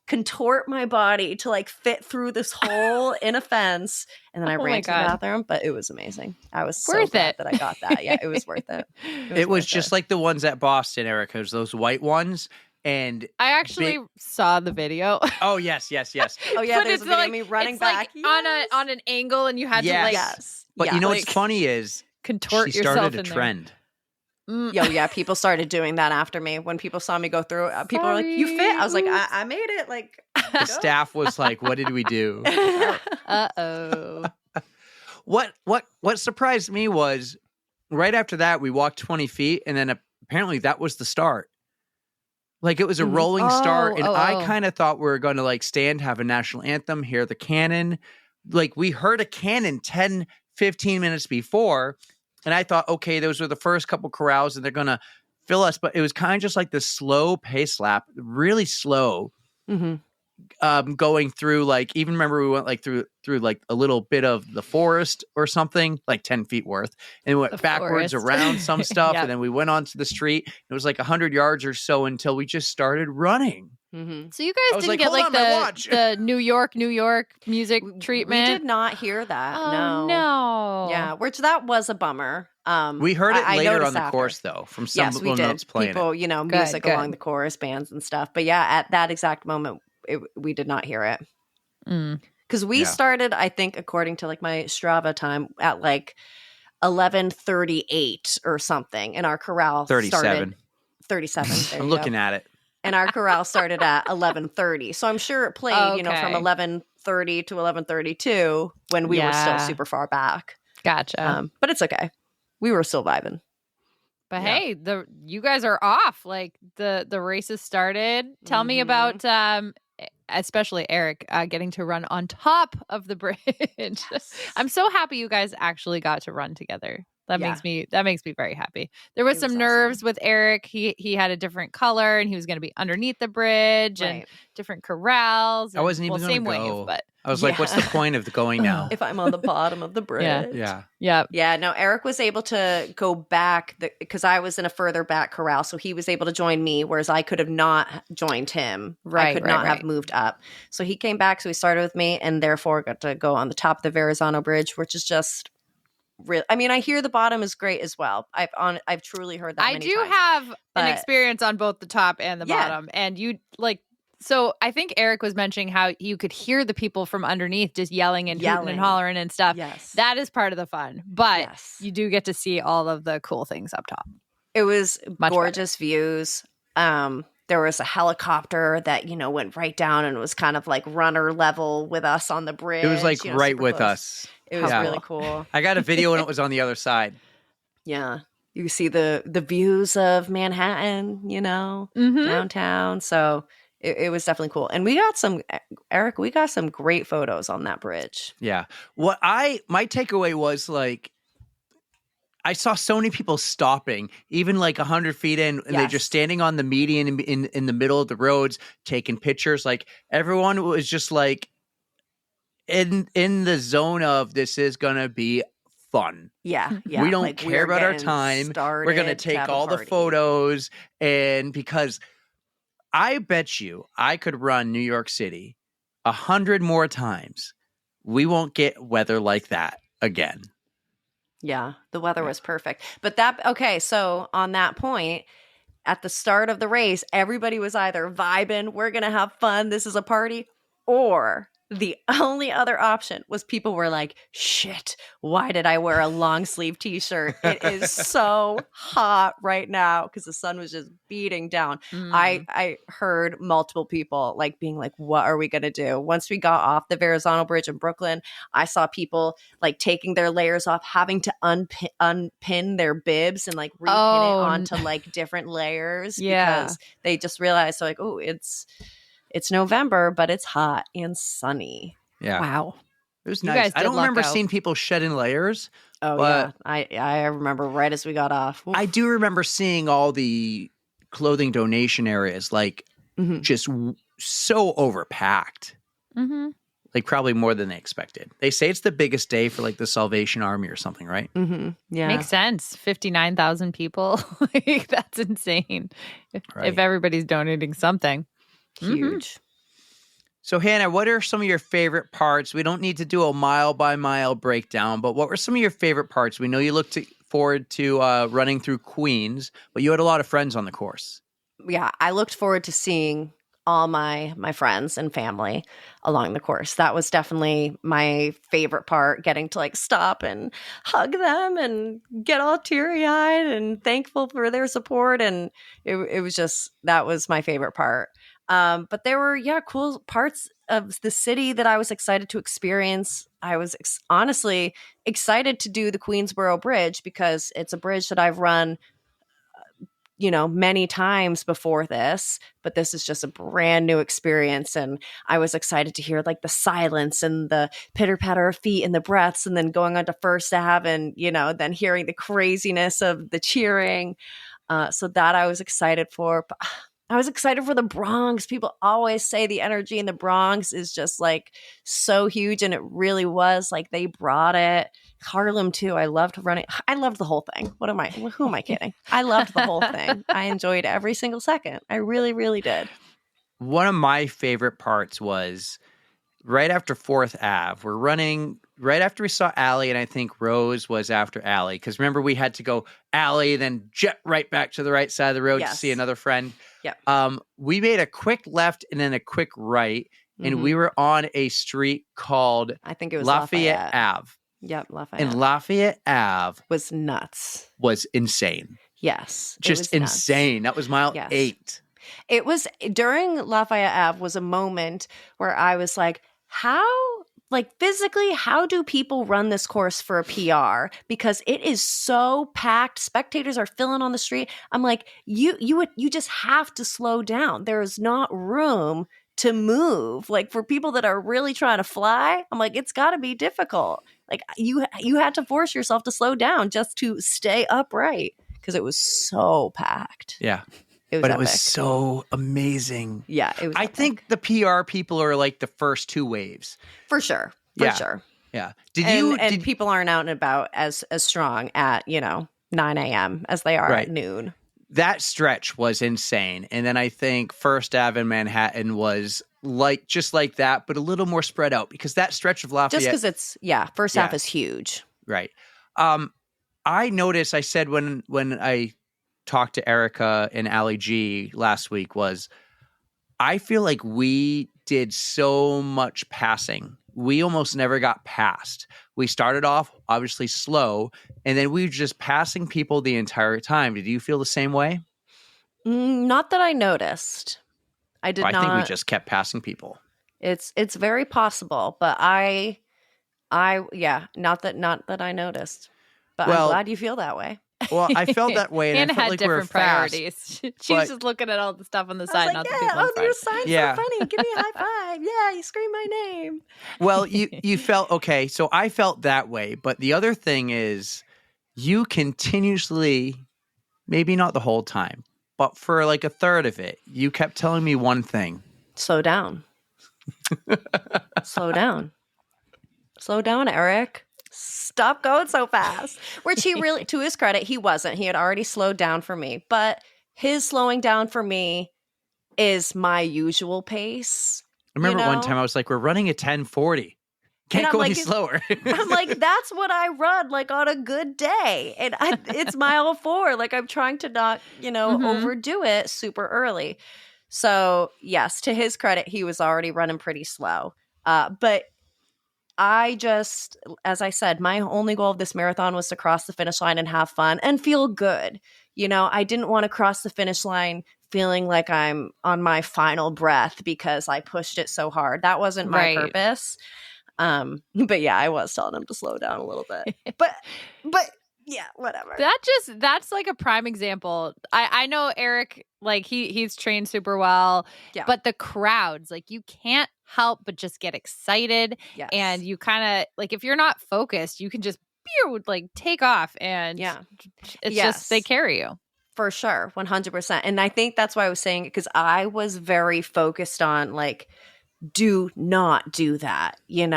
contort my body to fit through this hole in a fence, and then I ran to the bathroom. But it was amazing. I was so glad that I got that. Yeah, it was worth it. It was just like the ones at Boston, Eric. It was those white ones, and I actually saw the video. Oh yes. Oh yeah, there's a video of me running back on an angle, and you had to But you know what's funny is contort she yourself started a in trend. there. Yeah, people started doing that after me. When people saw me go through, people were like, "You fit?" I was like, "I made it." The staff was like, "What did we do?" Uh-oh. What surprised me was right after that we walked 20 feet, and then apparently that was the start. It was a rolling start, and I kind of thought we were going to stand, have a national anthem, hear the cannon. We heard a cannon 10, 15 minutes before. And I thought, okay, those were the first couple corrals, and they're going to fill us. But it was kind of just this slow pace lap, really slow, going through, even remember we went, through a little bit of the forest or something, 10 feet worth, and we went backwards around some stuff, and then we went onto the street. It was 100 yards or so until we just started running. Mm-hmm. So you guys didn't get the New York music treatment? We did not hear that. Oh, no. Yeah, which that was a bummer. We heard it later on the course, though, from someone else playing people, it. Music along the chorus, bands and stuff. But yeah, at that exact moment, we did not hear it. Because we started, I think, according to my Strava time, at 11:38 or something, and our corral 37. 37. I'm looking at it. And our corral started at 11:30. So I'm sure it played, from 11:30 to 11:32 when we were still super far back. Gotcha. But it's okay. We were still vibing. But hey, you guys are off. The races started. Tell me about especially Eric getting to run on top of the bridge. Yes. I'm so happy you guys actually got to run together. That makes me very happy. There was some nerves with Eric. He had a different color and he was going to be underneath the bridge and different corrals. I wasn't even going to go. But I was like, what's the point of going now? If I'm on the bottom of the bridge. Yeah. No, Eric was able to go back because I was in a further back corral. So he was able to join me, whereas I could have not joined him. I could not have moved up. So he came back. So he started with me and therefore got to go on the top of the Verrazano Bridge, which is just real. I mean, I hear the bottom is great as well. I've truly heard that. I do have an experience on both the top and the bottom, and you like. So I think Eric was mentioning how you could hear the people from underneath just yelling and hooting and hollering and stuff. Yes, that is part of the fun, but you do get to see all of the cool things up top. It was gorgeous views. There was a helicopter that, went right down and was kind of like runner level with us on the bridge. It was like right with close. us. It was really cool. I got a video when it was on the other side. Yeah. You see the views of Manhattan, downtown. So it was definitely cool. And we got some great photos on that bridge. Yeah. My takeaway was like, I saw so many people stopping, even like 100 feet in, and they're just standing on the median in the middle of the roads, taking pictures. Like everyone was just like in the zone of this is gonna be fun. Yeah. We don't care about our time. We're gonna take all the photos, and because I bet you I could run New York City 100 more times. We won't get weather like that again. Yeah, the weather was perfect. But so on that point, at the start of the race, everybody was either vibing, we're going to have fun, this is a party, or the only other option was people were like, shit, why did I wear a long sleeve t-shirt? It is so hot right now because the sun was just beating down. I heard multiple people like being like, what are we going to do? Once we got off the Verrazano Bridge in Brooklyn, I saw people like taking their layers off, having to unpin their bibs and like repin it onto like different layers because they just realized so like, oh, it's November, but it's hot and sunny. Yeah. Wow. It was nice. I don't remember seeing people shedding layers. Oh, but yeah. I remember right as we got off. Oof. I do remember seeing all the clothing donation areas, like just so overpacked. Mm-hmm. Like probably more than they expected. They say it's the biggest day for like the Salvation Army or something, right? Mm-hmm. Yeah. Makes sense. 59,000 people. Like, that's insane. If everybody's donating something. Huge. So Hannah, what are some of your favorite parts? We don't need to do a mile by mile breakdown, but what were some of your favorite parts? We know you looked forward to running through Queens, but you had a lot of friends on the course. Yeah, I looked forward to seeing all my friends and family along the course. That was definitely my favorite part, getting to like stop and hug them and get all teary-eyed and thankful for their support. And it was just, that was my favorite part. But there were, cool parts of the city that I was excited to experience. I was honestly excited to do the Queensboro Bridge because it's a bridge that I've run, many times before this, but this is just a brand new experience. And I was excited to hear like the silence and the pitter patter of feet and the breaths, and then going on to First Ave and, then hearing the craziness of the cheering. So that I was excited for. But I was excited for the Bronx. People always say the energy in the Bronx is just like so huge. And it really was. Like they brought it. Harlem too. I loved running. I loved the whole thing. Who am I kidding? I loved the whole thing. I enjoyed every single second. I really, really did. One of my favorite parts was right after 4th Ave. We're running right after we saw Allie, and I think Rose was after Allie. Because remember, we had to go Allie, then jet right back to the right side of the road to see another friend. Yep. We made a quick left and then a quick right, and we were on a street called I think it was Lafayette Ave. Yep, Lafayette. And Lafayette Ave was nuts. Was insane. Yes. Just insane. That was mile 8. It was during Lafayette Ave was a moment where I was like, physically, how do people run this course for a PR? Because it is so packed. Spectators are filling on the street. I'm like, you just have to slow down. There is not room to move. Like for people that are really trying to fly, I'm like, it's got to be difficult. Like you had to force yourself to slow down just to stay upright because it was so packed. Yeah. It was so amazing. Yeah, it was I think the PR people are like the first two waves. For sure. Yeah. Did people aren't out and about as strong at, 9 a.m. as they are at noon. That stretch was insane. And then I think First Ave in Manhattan was just like that, but a little more spread out because that stretch of Lafayette. Just because it's, First Ave is huge. Right. I noticed, I said when I talked to Erica and Ali G last week was I feel like we did so much passing. We almost never got past. We started off obviously slow, and then we were just passing people the entire time. Did you feel the same way? Not that I noticed. I did not. I think we just kept passing people. It's very possible, but not that I noticed. But I'm glad you feel that way. Well, I felt that way, and Hannah I felt had like different we were priorities. She was just looking at all the stuff on the side, not the people in front. Your sign's so funny. Give me a high five. Yeah, you scream my name. Well, you felt okay. So I felt that way, but the other thing is, you continuously, maybe not the whole time, but for like a third of it, you kept telling me one thing: slow down. Slow down. Slow down, Eric. Stop going so fast. Which he really, to his credit, he wasn't. He had already slowed down for me. But his slowing down for me is my usual pace. I remember one time I was like, we're running at 10:40. Can't go any slower. I'm like, that's what I run like on a good day. And it's mile 4. Like I'm trying to not, overdo it super early. So yes, to his credit, he was already running pretty slow. But I just, as I said, my only goal of this marathon was to cross the finish line and have fun and feel good. I didn't want to cross the finish line feeling like I'm on my final breath because I pushed it so hard. That wasn't my purpose. But yeah, I was telling him to slow down a little bit. But yeah, whatever. That's like a prime example. I know Eric, like he's trained super well, but the crowds, like you can't help but just get excited. Yes. And you kind of like, if you're not focused, you can just like take off and it's just, they carry you. For sure. 100%. And I think that's why I was saying it because I was very focused on like, do not do that. You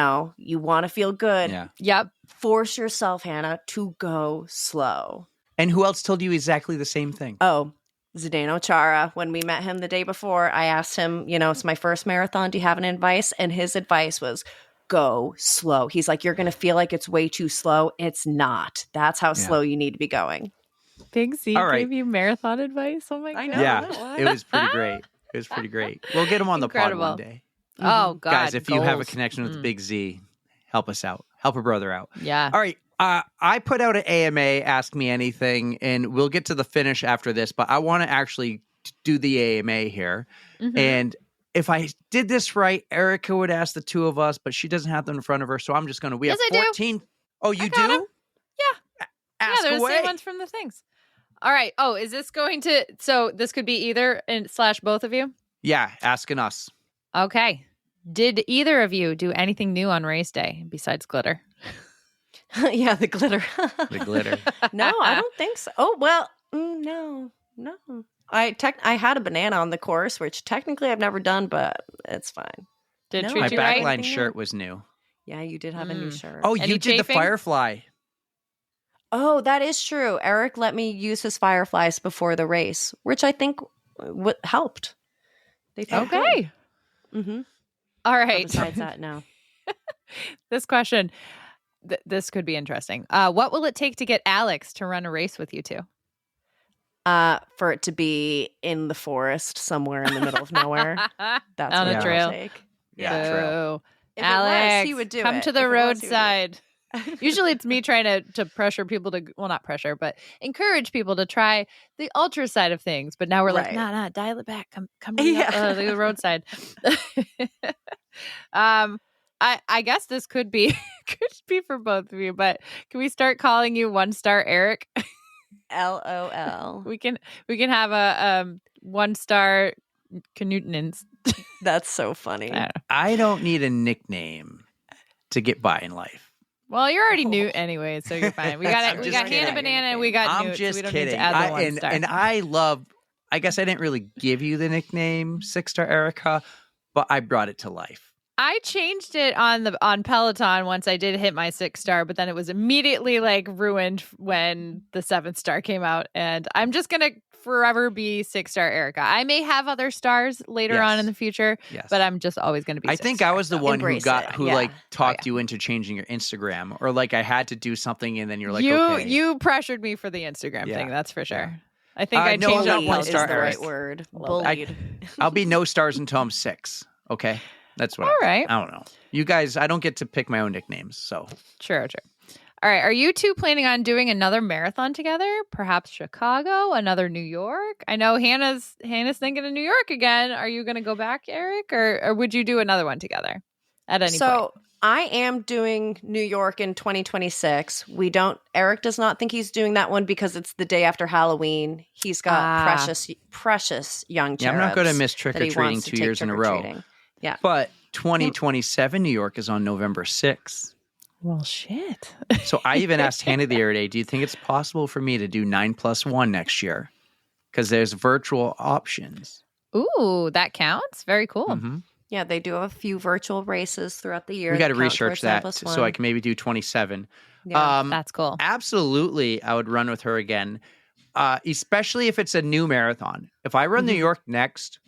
want to feel good. Yeah. Yep. Force yourself, Hannah, to go slow. And who else told you exactly the same thing? Oh, Zdeno Chara. When we met him the day before, I asked him, it's my first marathon. Do you have an advice? And his advice was go slow. He's like, you're going to feel like it's way too slow. It's not. That's how slow you need to be going. Big C gave you marathon advice? Oh my God. I know. Yeah, it was pretty great. It was pretty great. We'll get him on the pod one day. Oh, God. Guys, if you have a connection with Big Z, help us out. Help a brother out. Yeah. All right. I put out an AMA, Ask Me Anything, and we'll get to the finish after this, but I want to actually do the AMA here. Mm-hmm. And if I did this right, Erica would ask the two of us, but she doesn't have them in front of her, so I'm just going to. We have 14. Oh, you do? Them. Yeah. Ask they're away. the same ones from the things. All right. Oh, is this going to, so this could be either / both of you? Yeah, asking us. Okay. Did either of you do anything new on race day besides glitter? Yeah, the glitter. The glitter. No, I don't think so. Oh, well, no. I had a banana on the course, which technically I've never done, but it's fine. Did my you backline right? shirt was new. Yeah, you did have a new shirt. Oh, Any you did the chafing? Firefly. Oh, that is true. Eric let me use his Fireflies before the race, which I think helped. They felt okay. Mm-hmm. All right. Besides that, no. This question, this could be interesting. What will it take to get Alex to run a race with you two? For it to be in the forest somewhere in the middle of nowhere. That's on what a it trail. will take. Yeah, trail. If Alex, he would do come it. to the If it was, he would do it. roadside. Usually it's me trying to pressure people to, well, not pressure, but encourage people to try the ultra side of things. But now we're like, nah, dial it back. Come to the roadside. I guess this could be for both of you, but can we start calling you One Star Eric? LOL. We can have a 1 star Knuuttunens. That's so funny. I don't need a nickname to get by in life. Well, you're already Newt anyway, so you're fine. We got I'm We just got Hanna kidding. Banana and we got I'm Newt, just so we don't kidding. need to add the one star. And I love, I guess I didn't really give you the nickname Star Erika, but I brought it to life. I changed it on Peloton once I did hit my 6-star, but then it was immediately like ruined when the 7th star came out. And I'm just gonna forever be 6-star Erika. I may have other stars later on in the future, but I'm just always gonna be. I think I was the one who it. talked you into changing your Instagram, or like I had to do something and then you're like, you pressured me for the Instagram thing. That's for sure. Yeah. I think I changed out Bullied one star. is the right word. Bullied. I'll be no stars until I'm 6. Okay. That's what. All right. I don't know. You guys, I don't get to pick my own nicknames, so. True. All right. Are you two planning on doing another marathon together? Perhaps Chicago, another New York? I know Hannah's thinking of New York again. Are you going to go back, Eric, or would you do another one together at any point? So I am doing New York in 2026. Eric does not think he's doing that one because it's the day after Halloween. He's got precious young cherubs. Yeah, I'm not going to miss trick-or-treating 2 years in a row. Yeah. But 2027 New York is on November 6th. Well, shit. So I even asked Hanna the other day, do you think it's possible for me to do 9+1 next year? Because there's virtual options. Ooh, that counts. Very cool. Mm-hmm. Yeah, they do have a few virtual races throughout the year. We got to research that so I can maybe do 27. Yeah, that's cool. Absolutely, I would run with her again, especially if it's a new marathon. If I run New York next,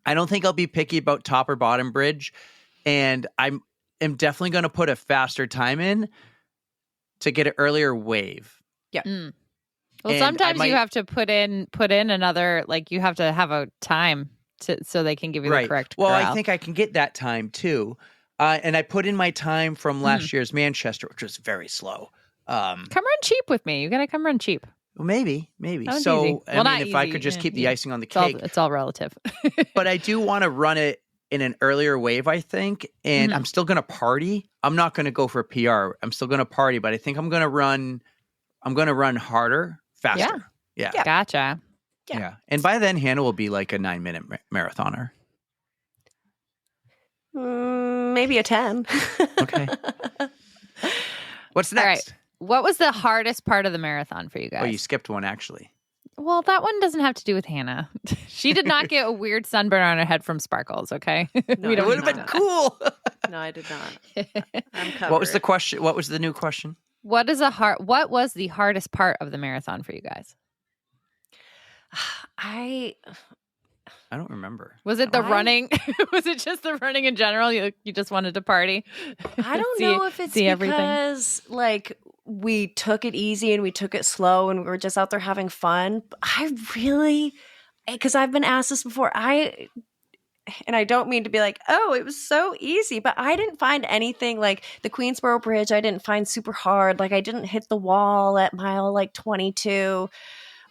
I don't think I'll be picky about top or bottom bridge, and I'm definitely going to put a faster time in to get an earlier wave. Yeah. Mm. Well, sometimes you have to put in another, like you have to have a time so they can give you the correct Well, corral. I think I can get that time too. And I put in my time from last year's Manchester, which was very slow. Come run cheap with me. You got to come run cheap. Well, maybe. So, easy. if I could just keep the icing on the cake. It's all relative. But I do want to run it in an earlier wave, I think. And I'm still going to party. I'm not going to go for a PR. I'm still going to party, but I think I'm going to run harder, faster. Yeah. Gotcha. Yeah. And by then, Hanna will be like a 9-minute marathoner. Maybe a 10. Okay. What's next? All right. What was the hardest part of the marathon for you guys? Oh, you skipped one, actually. Well, that one doesn't have to do with Hanna. She did not get a weird sunburn on her head from sparkles, okay? No, it would have been cool. No, I did not. I'm covered. What was the question? What was the new question? What was the hardest part of the marathon for you guys? I don't remember. Was it the running? Was it just the running in general? You just wanted to party? I don't know if it's because like we took it easy and we took it slow and we were just out there having fun. I really, because I've been asked this before, and I don't mean to be like, oh, it was so easy, but I didn't find anything like the Queensboro Bridge. I didn't find super hard. Like I didn't hit the wall at mile like 22.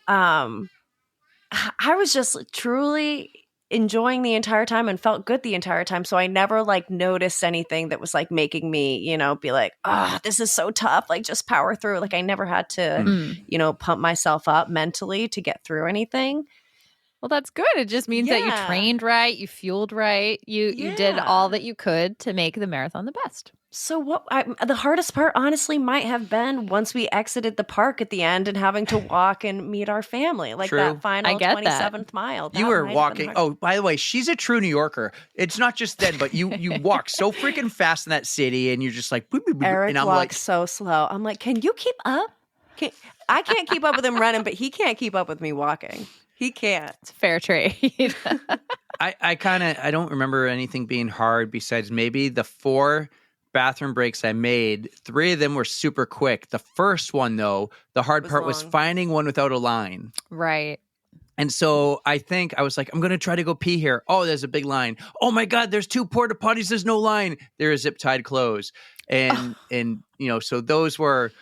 I was just truly enjoying the entire time and felt good the entire time. So I never like noticed anything that was like making me, be like, this is so tough. Like just power through. Like I never had to, pump myself up mentally to get through anything. Well, that's good. It just means that you trained right, you fueled right, you did all that you could to make the marathon the best. So the hardest part, honestly, might have been once we exited the park at the end and having to walk and meet our family, like that final 27th mile. You were walking. Oh, by the way, she's a true New Yorker. It's not just then, but you walk so freaking fast in that city, and you're just like, boop, boop, boop, Eric and I'm walks like, so slow. I'm like, can you keep up? I can't keep up with him running, but he can't keep up with me walking. He can't. It's fair trade. I don't remember anything being hard besides maybe the 4 bathroom breaks I made. 3 of them were super quick. The first one, though, the hard part was finding one without a line. Right. And so I think I was like, I'm going to try to go pee here. Oh, there's a big line. Oh my God, there's 2 porta potties. There's no line. There is zip tied clothes. And so those were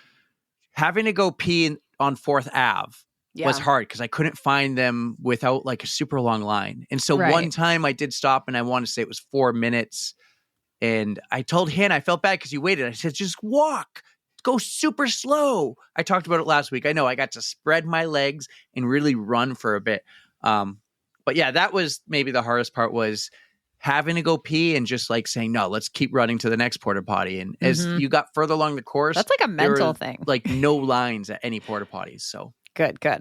having to go pee on 4th Ave. Was hard because I couldn't find them without like a super long line. And so one time I did stop and I want to say it was 4 minutes. And I told Hanna, I felt bad because you waited. I said, just walk, go super slow. I talked about it last week. I know I got to spread my legs and really run for a bit. But yeah, that was maybe the hardest part was having to go pee and just like saying, no, let's keep running to the next porta potty. And as you got further along the course, that's like a mental thing. Like no lines at any porta potties. So good. All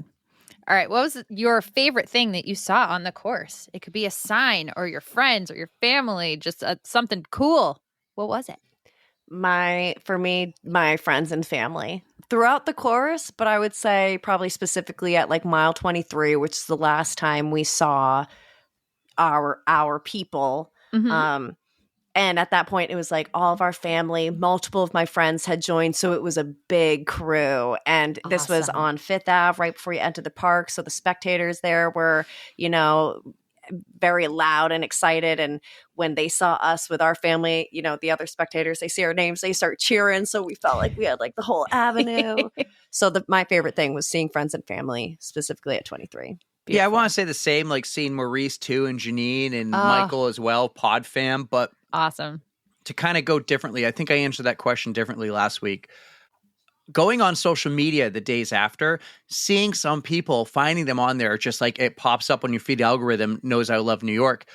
right. What was your favorite thing that you saw on the course? It could be a sign or your friends or your family, just something cool. What was it? For me, my friends and family throughout the course, but I would say probably specifically at like mile 23, which is the last time we saw our people. And at that point, it was like all of our family, multiple of my friends had joined. So it was a big crew. And this was on Fifth Ave right before you enter the park. So the spectators there were, very loud and excited. And when they saw us with our family, the other spectators, they see our names, they start cheering. So we felt like we had like the whole avenue. So my favorite thing was seeing friends and family, specifically at 23. Beautiful. Yeah, I want to say the same, like seeing Maurice too and Janine and Michael as well, pod fam, but awesome. To kind of go differently, I think I answered that question differently last week. Going on social media the days after, seeing some people, finding them on there, just like it pops up on your feed algorithm, knows I love New York.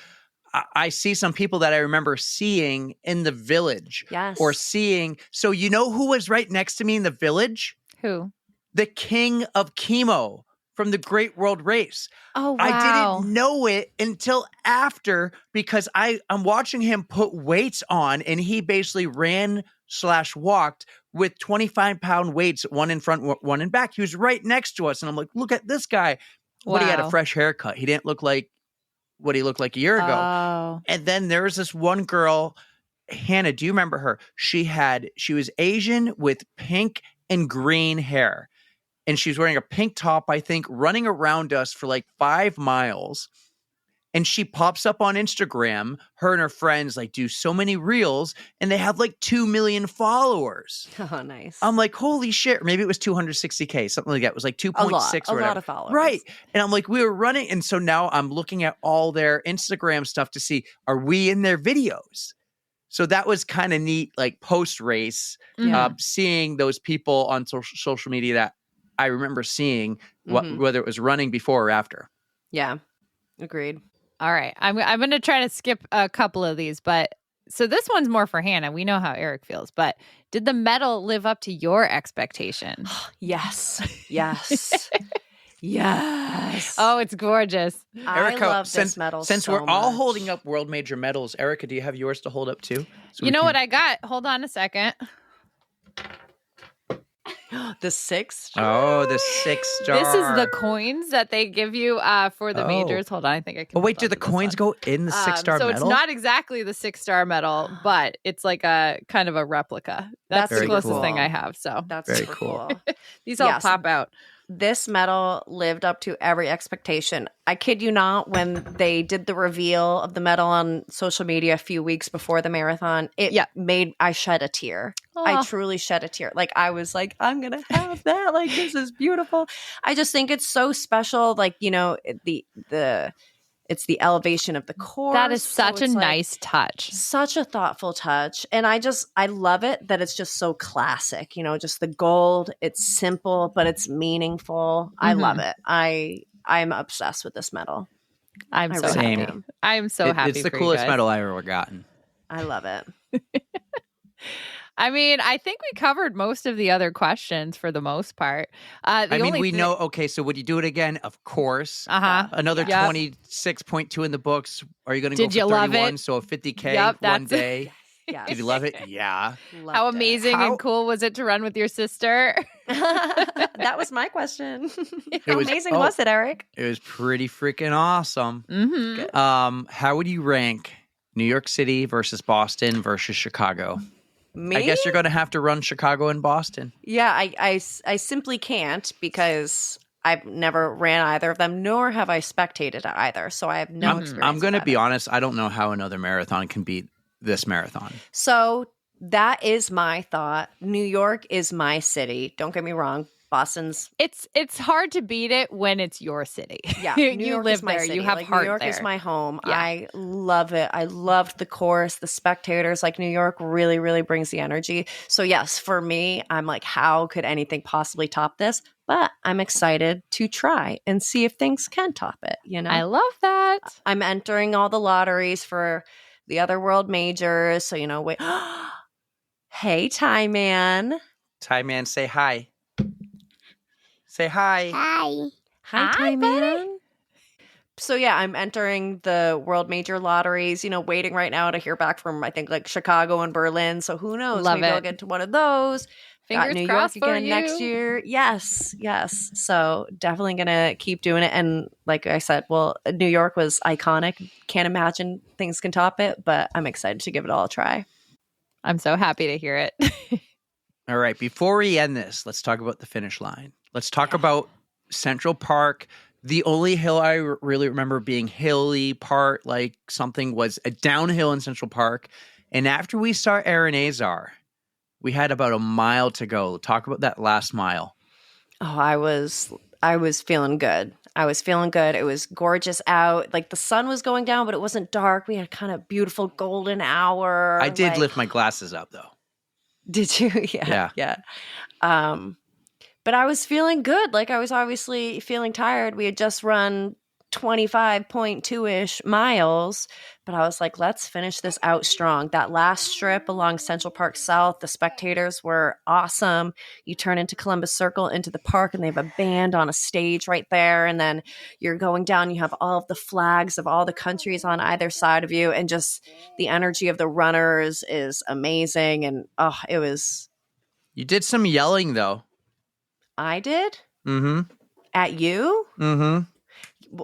I see some people that I remember seeing in the Village. Yes. Or seeing, so you know who was right next to me in the Village? Who? The king of chemo from the Great World Race. Oh, wow. I didn't know it until after because I'm watching him put weights on and he basically ran/walked with 25-pound weights, one in front, one in back. He was right next to us. And I'm like, look at this guy. Wow. But he had a fresh haircut. He didn't look like what he looked like a year ago. Oh. And then there was this one girl, Hannah, do you remember her? She was Asian with pink and green hair. And she's wearing a pink top, I think, running around us for like 5 miles. And she pops up on Instagram. Her and her friends like do so many reels and they have like 2 million followers. Oh, nice. I'm like, holy shit. Or maybe it was 260K, something like that. It was like 2.6 a lot of followers. Right. And I'm like, we were running. And so now I'm looking at all their Instagram stuff to see, are we in their videos? So that was kind of neat, like post-race, seeing those people on social media that I remember seeing whether it was running before or after. Yeah, agreed. All right. I'm going to try to skip a couple of these, but so this one's more for Hannah. We know how Eric feels, but did the medal live up to your expectation? Yes. Yes. Yes. Oh, it's gorgeous. Erica, I love this medal since so we're all much. holding up world major medals, Erica, do you have yours to hold up too? So you know what I got? Hold on a second. The 6 Oh, the 6-star. This is the coins that they give you for the majors. Hold on, I think I can. Oh, wait, do the coins go in the 6-star medal? So it's not exactly the 6-star medal, but it's like a kind of a replica. That's the closest thing I have. So that's very super cool. These all pop out. This medal lived up to every expectation. I kid you not, when they did the reveal of the medal on social media a few weeks before the marathon, I shed a tear. Aww. I truly shed a tear. Like, I was like, I'm going to have that. Like, this is beautiful. I just think it's so special. Like, it's the elevation of the course. That is such a nice touch. Such a thoughtful touch. And I love it that it's just so classic, just the gold. It's simple, but it's meaningful. I love it. I'm obsessed with this medal. I'm so happy. I'm so happy. It's the coolest medal I've ever gotten. I love it. I mean, I think we covered most of the other questions for the most part. We know. Okay, so would you do it again? Of course. Another 26.2 in the books. Are you going to go for 31? Love it? So a 50K one day. Yes. Did you love it? Yeah. How amazing and cool was it to run with your sister? That was my question. How amazing was it, Eric? It was pretty freaking awesome. Mm-hmm. How would you rank New York City versus Boston versus Chicago? Me? I guess you're going to have to run Chicago and Boston. Yeah, I simply can't because I've never ran either of them, nor have I spectated either. So I have no experience. I'm going to be honest. I don't know how another marathon can beat this marathon. So that is my thought. New York is my city. Don't get me wrong. Boston's. It's hard to beat it when it's your city. Yeah, you New York live is my there. city. You have like, heart New York there. is my home. Yeah. I love it. I loved the chorus, the spectators. Like New York really, really brings the energy. So yes, for me, I'm like, how could anything possibly top this? But I'm excited to try and see if things can top it. You know, I love that. I'm entering all the lotteries for the other world majors. So wait. Hey, Ty Man. Ty Man, say hi. Say hi. Hi. Hi, Ty Man. So yeah, I'm entering the world major lotteries, waiting right now to hear back from, I think, like Chicago and Berlin. So who knows? Love Maybe I'll it. get to one of those. Fingers Got New crossed York again for next you. year. Yes. So definitely going to keep doing it. And like I said, well, New York was iconic. Can't imagine things can top it, but I'm excited to give it all a try. I'm so happy to hear it. All right, before we end this, let's talk about the finish line. Let's talk about Central Park. The only hill I really remember being hilly part, like something, was a downhill in Central Park. And after we saw Aaron Azar, we had about a mile to go. Talk about that last mile. Oh, I was feeling good. I was feeling good. It was gorgeous out. Like the sun was going down, but it wasn't dark. We had kind of beautiful golden hour. I did lift my glasses up, though. Did you? Yeah. But I was feeling good. Like I was obviously feeling tired. We had just run 25.2-ish miles, but I was like, let's finish this out strong. That last strip along Central Park South, the spectators were awesome. You turn into Columbus Circle into the park and they have a band on a stage right there. And then you're going down, you have all of the flags of all the countries on either side of you. And just the energy of the runners is amazing. And it was. You did some yelling, though. I did? Mm-hmm. At you? Mm-hmm.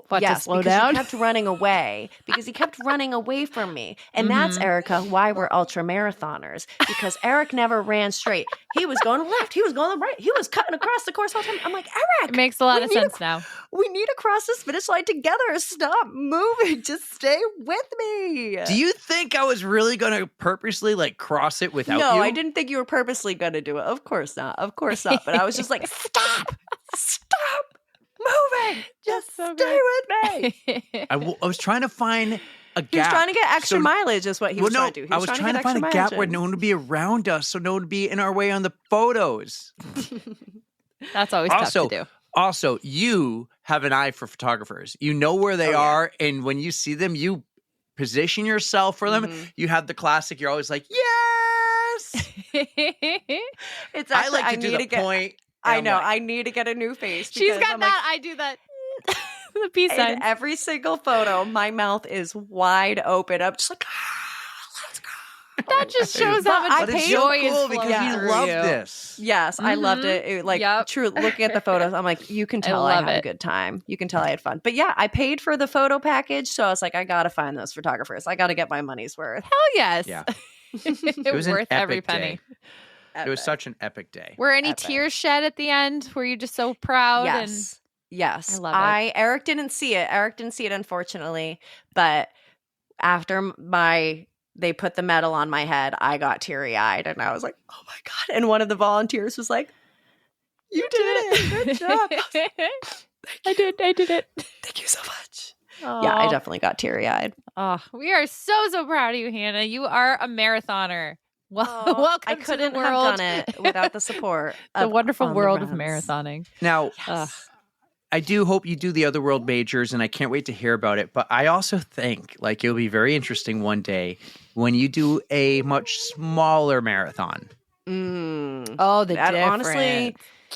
What, yes, to slow because down? he kept running away. Because he kept running away from me. And that's, Erica, why we're ultra marathoners. Because Eric never ran straight. He was going left. He was going right. He was cutting across the course all the time. I'm like, Eric. It makes a lot of sense now. We need to cross this finish line together. Stop moving. Just stay with me. Do you think I was really going to purposely cross it without you? No, I didn't think you were purposely going to do it. Of course not. But I was just like, stop moving. Just stay with me. I was trying to find a gap. He was trying to get extra mileage is what he was trying to do. I was trying to find a gap where no one would be around us, so no one would be in our way on the photos. That's always tough to do. Also, you have an eye for photographers. You know where they are, and when you see them, you position yourself for them. You have the classic. You're always like, yes. It's actually, I like to do the point. I know. I need to get a new face. She's got that. I do that. The peace sign. In every single photo, my mouth is wide open. I'm just like, let's go. That just shows how much joy is flowing because you love this. Yes, I loved it. True. Looking at the photos, I'm like, you can tell I had a good time. You can tell I had fun. But yeah, I paid for the photo package, so I was like, I gotta find those photographers. I gotta get my money's worth. Hell yes. Yeah. It was worth every penny. It was such an epic day. Were any tears shed at the end? Were you just so proud? Yes. I love it. Eric didn't see it, unfortunately. But after they put the medal on my head, I got teary-eyed. And I was like, oh my God. And one of the volunteers was like, you did it. Good job. I did it. Thank you so much. Aww. Yeah, I definitely got teary-eyed. Oh, we are so proud of you, Hannah. You are a marathoner. Welcome I couldn't to the world. have done it without the support. The wonderful world of marathoning. Now, I do hope you do the other world majors, and I can't wait to hear about it. But I also think it'll be very interesting one day when you do a much smaller marathon. Oh, the difference. Honestly,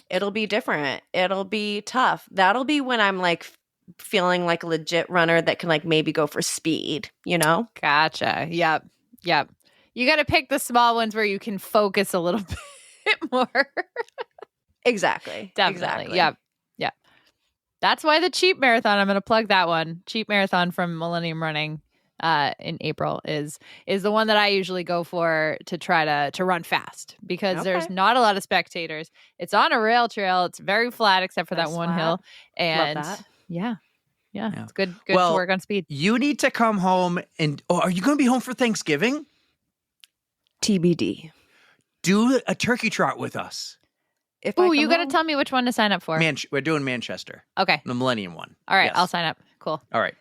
it'll be different. It'll be tough. That'll be when I'm feeling like a legit runner that can maybe go for speed, Gotcha. Yep. You got to pick the small ones where you can focus a little bit more. Exactly. Definitely. Exactly. Yep. That's why the cheap marathon, I'm going to plug that one. Cheap marathon from Millennium Running in April is the one that I usually go for to try to run fast because there's not a lot of spectators. It's on a rail trail. It's very flat except for that one hill. And love that. Yeah, it's good to work on speed. You need to come home and are you going to be home for Thanksgiving? TBD. Do a turkey trot with us. Oh, you got to tell me which one to sign up for. We're doing Manchester. Okay. The Millennium one. All right. Yes. I'll sign up. Cool. All right.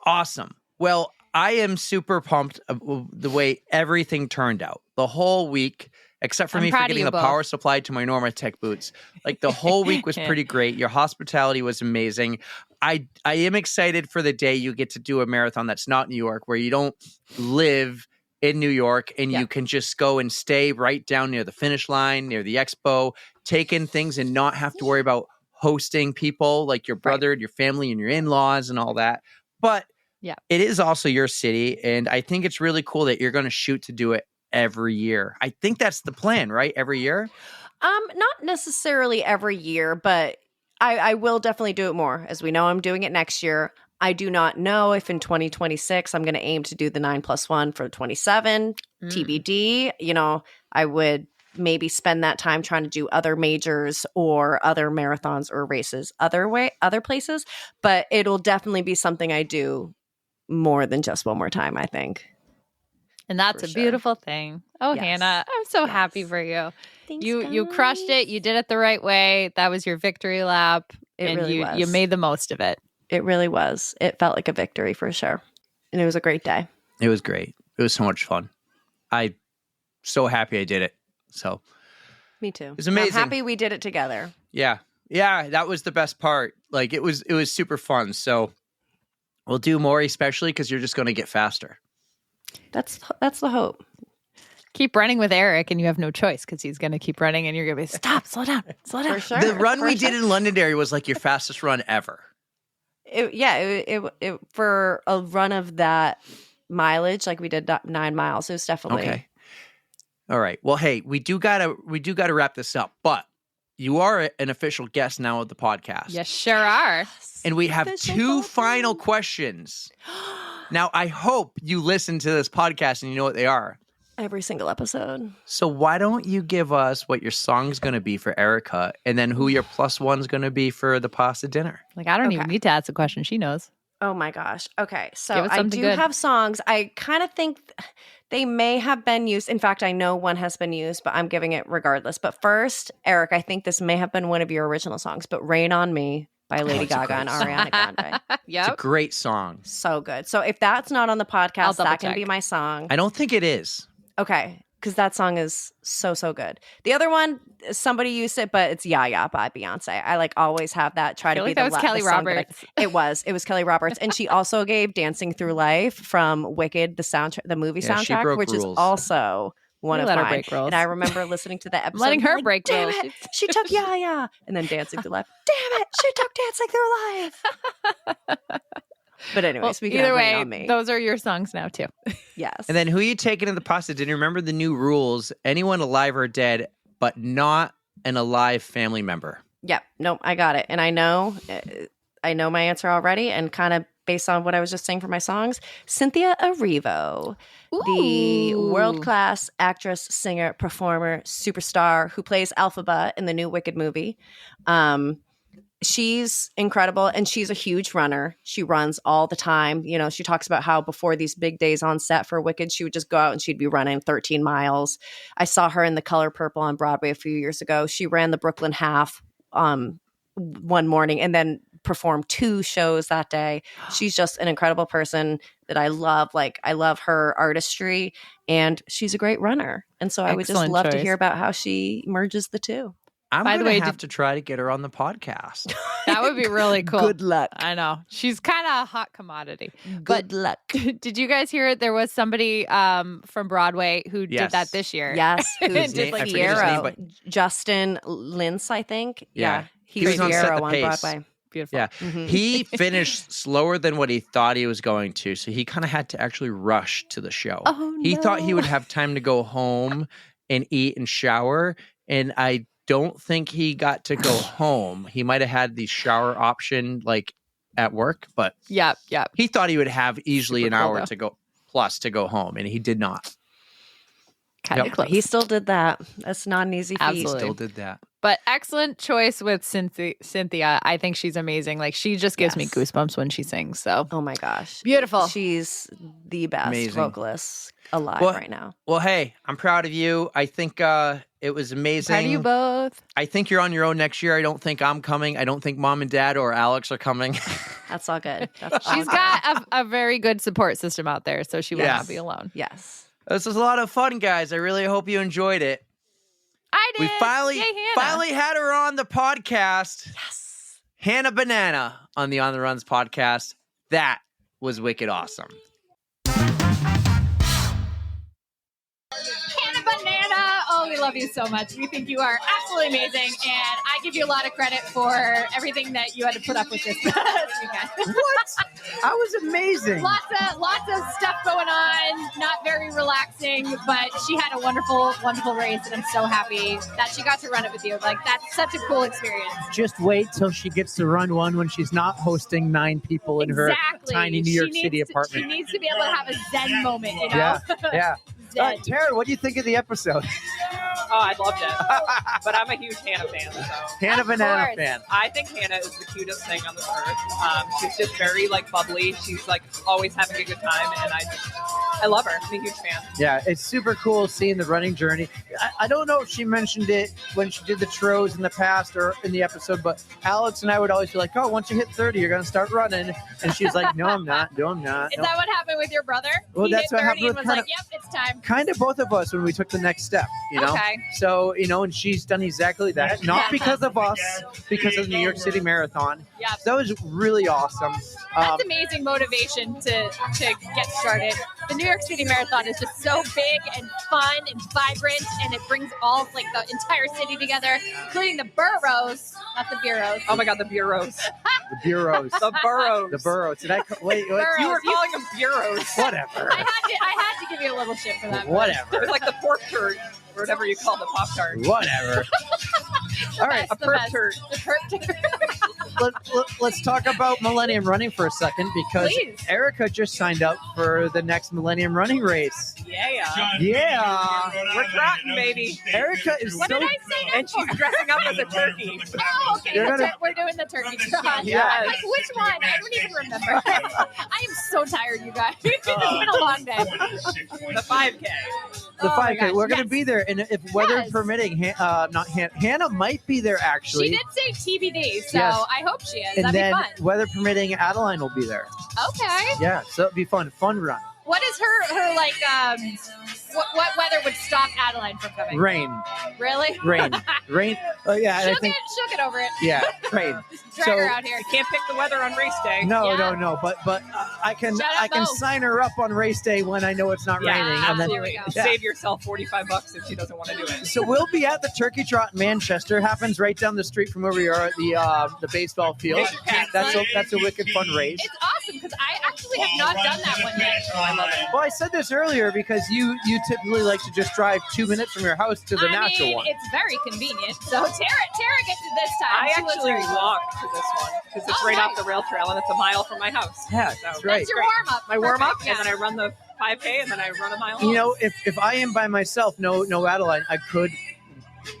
Awesome. Well, I am super pumped the way everything turned out. The whole week, except for me forgetting the power supply to my Normatec boots. Like the whole week was pretty great. Your hospitality was amazing. I am excited for the day you get to do a marathon that's not New York, where you don't live in New York and you can just go and stay right down near the finish line, near the expo, take in things and not have to worry about hosting people like your brother, your family, and your in-laws and all that. But it is also your city, and I think it's really cool that you're going to shoot to do it every year. I think that's the plan, right? Every year? Not necessarily every year, but I will definitely do it more. As we know, I'm doing it next year. I do not know if in 2026 I'm going to aim to do the 9+1 for 27 TBD. You know, I would maybe spend that time trying to do other majors or other marathons or races other places, but it'll definitely be something I do more than just one more time, I think. And that's a beautiful thing. Oh, yes. Hannah, I'm so happy for you. Thanks, you crushed it. You did it the right way. That was your victory lap. It really was. You made the most of it. It really was. It felt like a victory for sure. And it was a great day. It was great. It was so much fun. I'm so happy I did it. So me too. It was amazing. I'm happy we did it together. Yeah. Yeah, that was the best part. Like it was super fun. So we'll do more, especially because you're just going to get faster. That's the hope. Keep running with Eric, and you have no choice because he's going to keep running, and you're going to be stop, slow down. For sure. The run we did in Londonderry was like your fastest run ever. It for a run of that mileage, like we did 9 miles. It was definitely okay. All right. Well, hey, we do gotta wrap this up, but you are an official guest now of the podcast. Yes, sure are. And we have two final questions. Now, I hope you listen to this podcast and you know what they are. Every single episode. So why don't you give us what your song's going to be for Erica and then who your +1's going to be for the pasta dinner? Like, I don't even need to ask a question. She knows. Oh my gosh. Okay. So I do have songs. I kind of think they may have been used. In fact, I know one has been used, but I'm giving it regardless. But first, Eric, I think this may have been one of your original songs, but Rain on Me by Lady Gaga and Ariana Grande. Yep. It's a great song. So good. So if that's not on the podcast, that can be my song. I don't think it is. Okay. Because that song is so, so good. The other one, somebody used it, but it's Yeah Yeah by Beyonce. I like always have that. Try to be that was Kelly Roberts. It was Kelly Roberts. And she also gave Dancing Through Life from Wicked, the movie soundtrack, which is also one of mine. Break rules. And I remember listening to the episode. Letting her break rules. Damn it, she took Yeah Yeah. And then Dancing Through Life. Damn it, she took Dancing Through Life. But anyways, we can either Rain way, on Me. Those are your songs now too. Yes. And then who are you taking to the pasta dinner? Remember the new rules. Anyone alive or dead, but not an alive family member. Yep. Nope. I got it. And I know my answer already. And kind of based on what I was just saying for my songs, Cynthia Erivo, the world-class actress, singer, performer, superstar who plays Elphaba in the new Wicked movie. She's incredible, and she's a huge runner. She runs all the time. You know, she talks about how before these big days on set for Wicked, she would just go out and she'd be running 13 miles. I saw her in The Color Purple on Broadway a few years ago. She ran the Brooklyn Half one morning and then performed 2 shows that day. She's just an incredible person that I love. Like, I love her artistry, and she's a great runner. And so I would just love to hear about how she merges the two. I'm going to have to try to get her on the podcast. That would be really cool. Good luck. I know. She's kind of a hot commodity. Good luck. Did you guys hear it? There was somebody from Broadway who did that this year. Yes. Who's did like Fiero. Justin Lintz, I think. Yeah. He was on set on Broadway. Beautiful. Yeah. Mm-hmm. He finished slower than what he thought he was going to. So he kind of had to actually rush to the show. Oh, he thought he would have time to go home and eat and shower. And I don't think he got to go home. He might have had the shower option like at work, but he thought he would have easily an hour to go home, and he did not. Kind of close. He still did that. That's not an easy feat. He still did that. But excellent choice with Cynthia. I think she's amazing. Like, she just gives me goosebumps when she sings. So, oh my gosh, beautiful. She's the best vocalist alive right now. Well, hey, I'm proud of you. I think it was amazing. Proud of you both. I think you're on your own next year. I don't think I'm coming. I don't think Mom and Dad or Alex are coming. That's all good. She's got a very good support system out there, so she will not be alone. Yes. This was a lot of fun, guys. I really hope you enjoyed it. I did. We finally had her on the podcast. Yes. Hanna Banana on the On the Runs podcast. That was wicked awesome. Hanna Banana. Oh, we love you so much. We think you are absolutely amazing, and I give you a lot of credit for everything that you had to put up with this weekend. What? I was amazing. Lots of stuff going on. Not very relaxing, but she had a wonderful, wonderful race, and I'm so happy that she got to run it with you. Like, that's such a cool experience. Just wait till she gets to run one when she's not hosting 9 people in her tiny New York City apartment. She needs to be able to have a zen moment, you know? Yeah. Tara, what do you think of the episode? Oh, I loved it. But I'm a huge Hanna fan. So. Hanna Banana fan. I think Hanna is the cutest thing on this earth. She's just very bubbly. She's always having a good time, and I love her. I'm a huge fan. Yeah, it's super cool seeing the running journey. I don't know if she mentioned it when she did the Tros in the past or in the episode, but Alex and I would always be like, "Oh, once you hit 30, you're gonna start running," and she's like, "No, I'm not. No, I'm not." Is that what happened with your brother? Well, he that's hit what 30 happened and with was like, "Yep, it's time." Kind of both of us when we took the next step, you know? Okay. So, and she's done exactly that. Not because of us, because of the New York City Marathon. Yeah. So that was really awesome. That's amazing motivation to get started. The New York City Marathon is just so big and fun and vibrant, and it brings all the entire city together, including the boroughs, not the bureaus. Oh my God, the bureaus. The bureaus. The boroughs. The boroughs. Did I wait? Boroughs. You were calling them bureaus. Whatever. I had to give you a little shit for that. Whatever. It was like the pork turd, or whatever you call the Pop-Tart. Whatever. All right. A perp turd. The perp turd. Let's talk about Millennium Running for a second, because Erica just signed up for the next Millennium Running race. Yeah. We're Groton, baby. Erica is What did I say that And she's dressing up as a turkey. Oh, okay. We're doing the turkey trot. Yes. I'm like, which one? I don't even remember. I am so tired, you guys. It's been a long day. The 5K. The Oh my 5K. gosh, We're going to yes. be there, and if weather permitting, Hannah might be there actually. She did say TBD, so Yes. I hope she is. And That'd then, be fun. weather permitting, Adeline will be there. Okay. Yeah, so it'll be fun run. What is her what weather would stop Adeline from coming? Rain. Really? Rain. Oh yeah, I She'll think. she'll get over it. Yeah, rain. Drag her out here. You can't pick the weather on race day. No, but I can Shout out Mo. sign her up on race day when I know it's not raining, and then Absolutely. Save yourself $45 if she doesn't want to do it. So we'll be at the Turkey Trot in Manchester. Happens right down the street from where we are at the baseball field. That's a wicked fun race. It's awesome because I actually have not done that one yet. I love it. Well, I said this earlier because you typically like to just drive 2 minutes from your house to the natural one. It's very convenient. So Tara gets it this time. I She was actually very- walked to this one because it's right off the rail trail and it's a mile from my house. Yeah, So that's right. That's your warm up. My warm up, and then I run the 5K, and then I run a mile. You know, if I am by myself, no Adeline, I could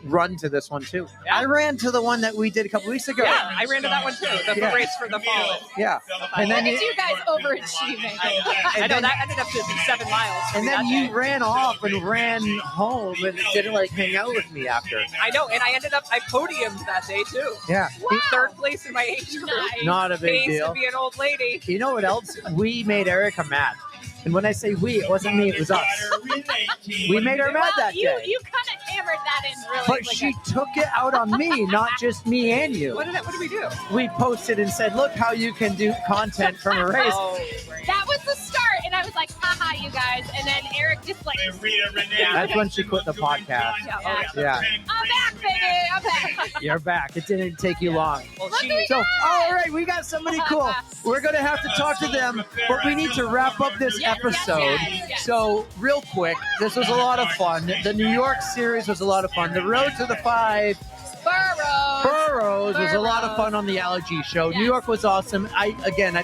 run to this one too. Yeah. I ran to the one that we did a couple weeks ago. Yeah, I ran to that one too. The Yeah. race for the fall. Yeah. And then Look at you guys overachieving. I know that ended up to be 7 miles. for And me then that you day. ran off and ran home and didn't hang out with me after. I know, and I podiumed that day too. Yeah. Third place in my age group. Nice. Not a big Pays deal. to be an old lady. You know what else? We made Erica mad. And when I say we, it wasn't me, it was us. We made her mad that you day. you kind of hammered that in really But quick. she took it out on me, not just me and you. What did we do? We posted and said, look how you can do content from a race. Oh, right. That was the start, and I was like, haha, you guys. And then Eric just That's when she quit the podcast. Yeah. I'm back, baby. I'm back. You're back. It didn't take you long. Well, Look who we So, got. all right, we got somebody cool. We're going to have to talk to them, but we need to wrap up this episode. yes. So, real quick, this was a lot of fun. The New York series was a lot of fun. The Road to the 5 Boroughs was a lot of fun on the Allergy Show. New York was awesome. I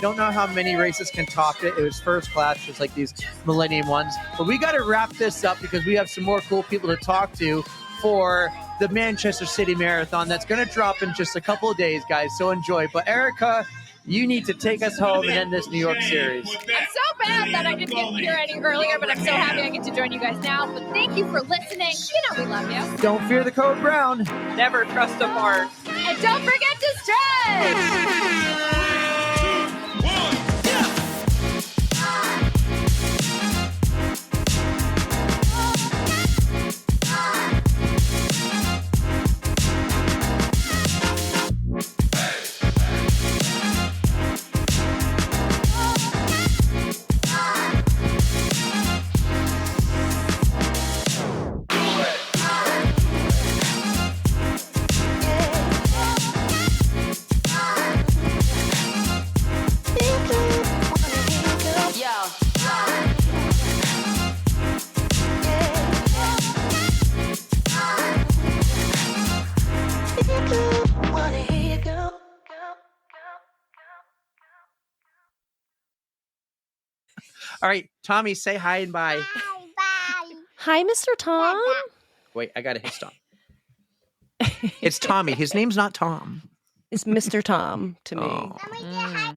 don't know how many races can top it. It was first class, just like these Millennium ones. But we got to wrap this up because we have some more cool people to talk to for the Manchester City Marathon that's going to drop in just a couple of days, guys. So enjoy. But Erica, you need to take us home and end this New York series. I'm so bad that I didn't get here any earlier, but I'm so happy I get to join you guys now. But thank you for listening. You know we love you. Don't fear the code brown. Never trust a fart. And don't forget to stretch. All right, Tommy, say hi and bye. Hi, Mr. Tom. Wait, I got to hit stop. It's Tommy. His name's not Tom. It's Mr. Tom to me. Oh.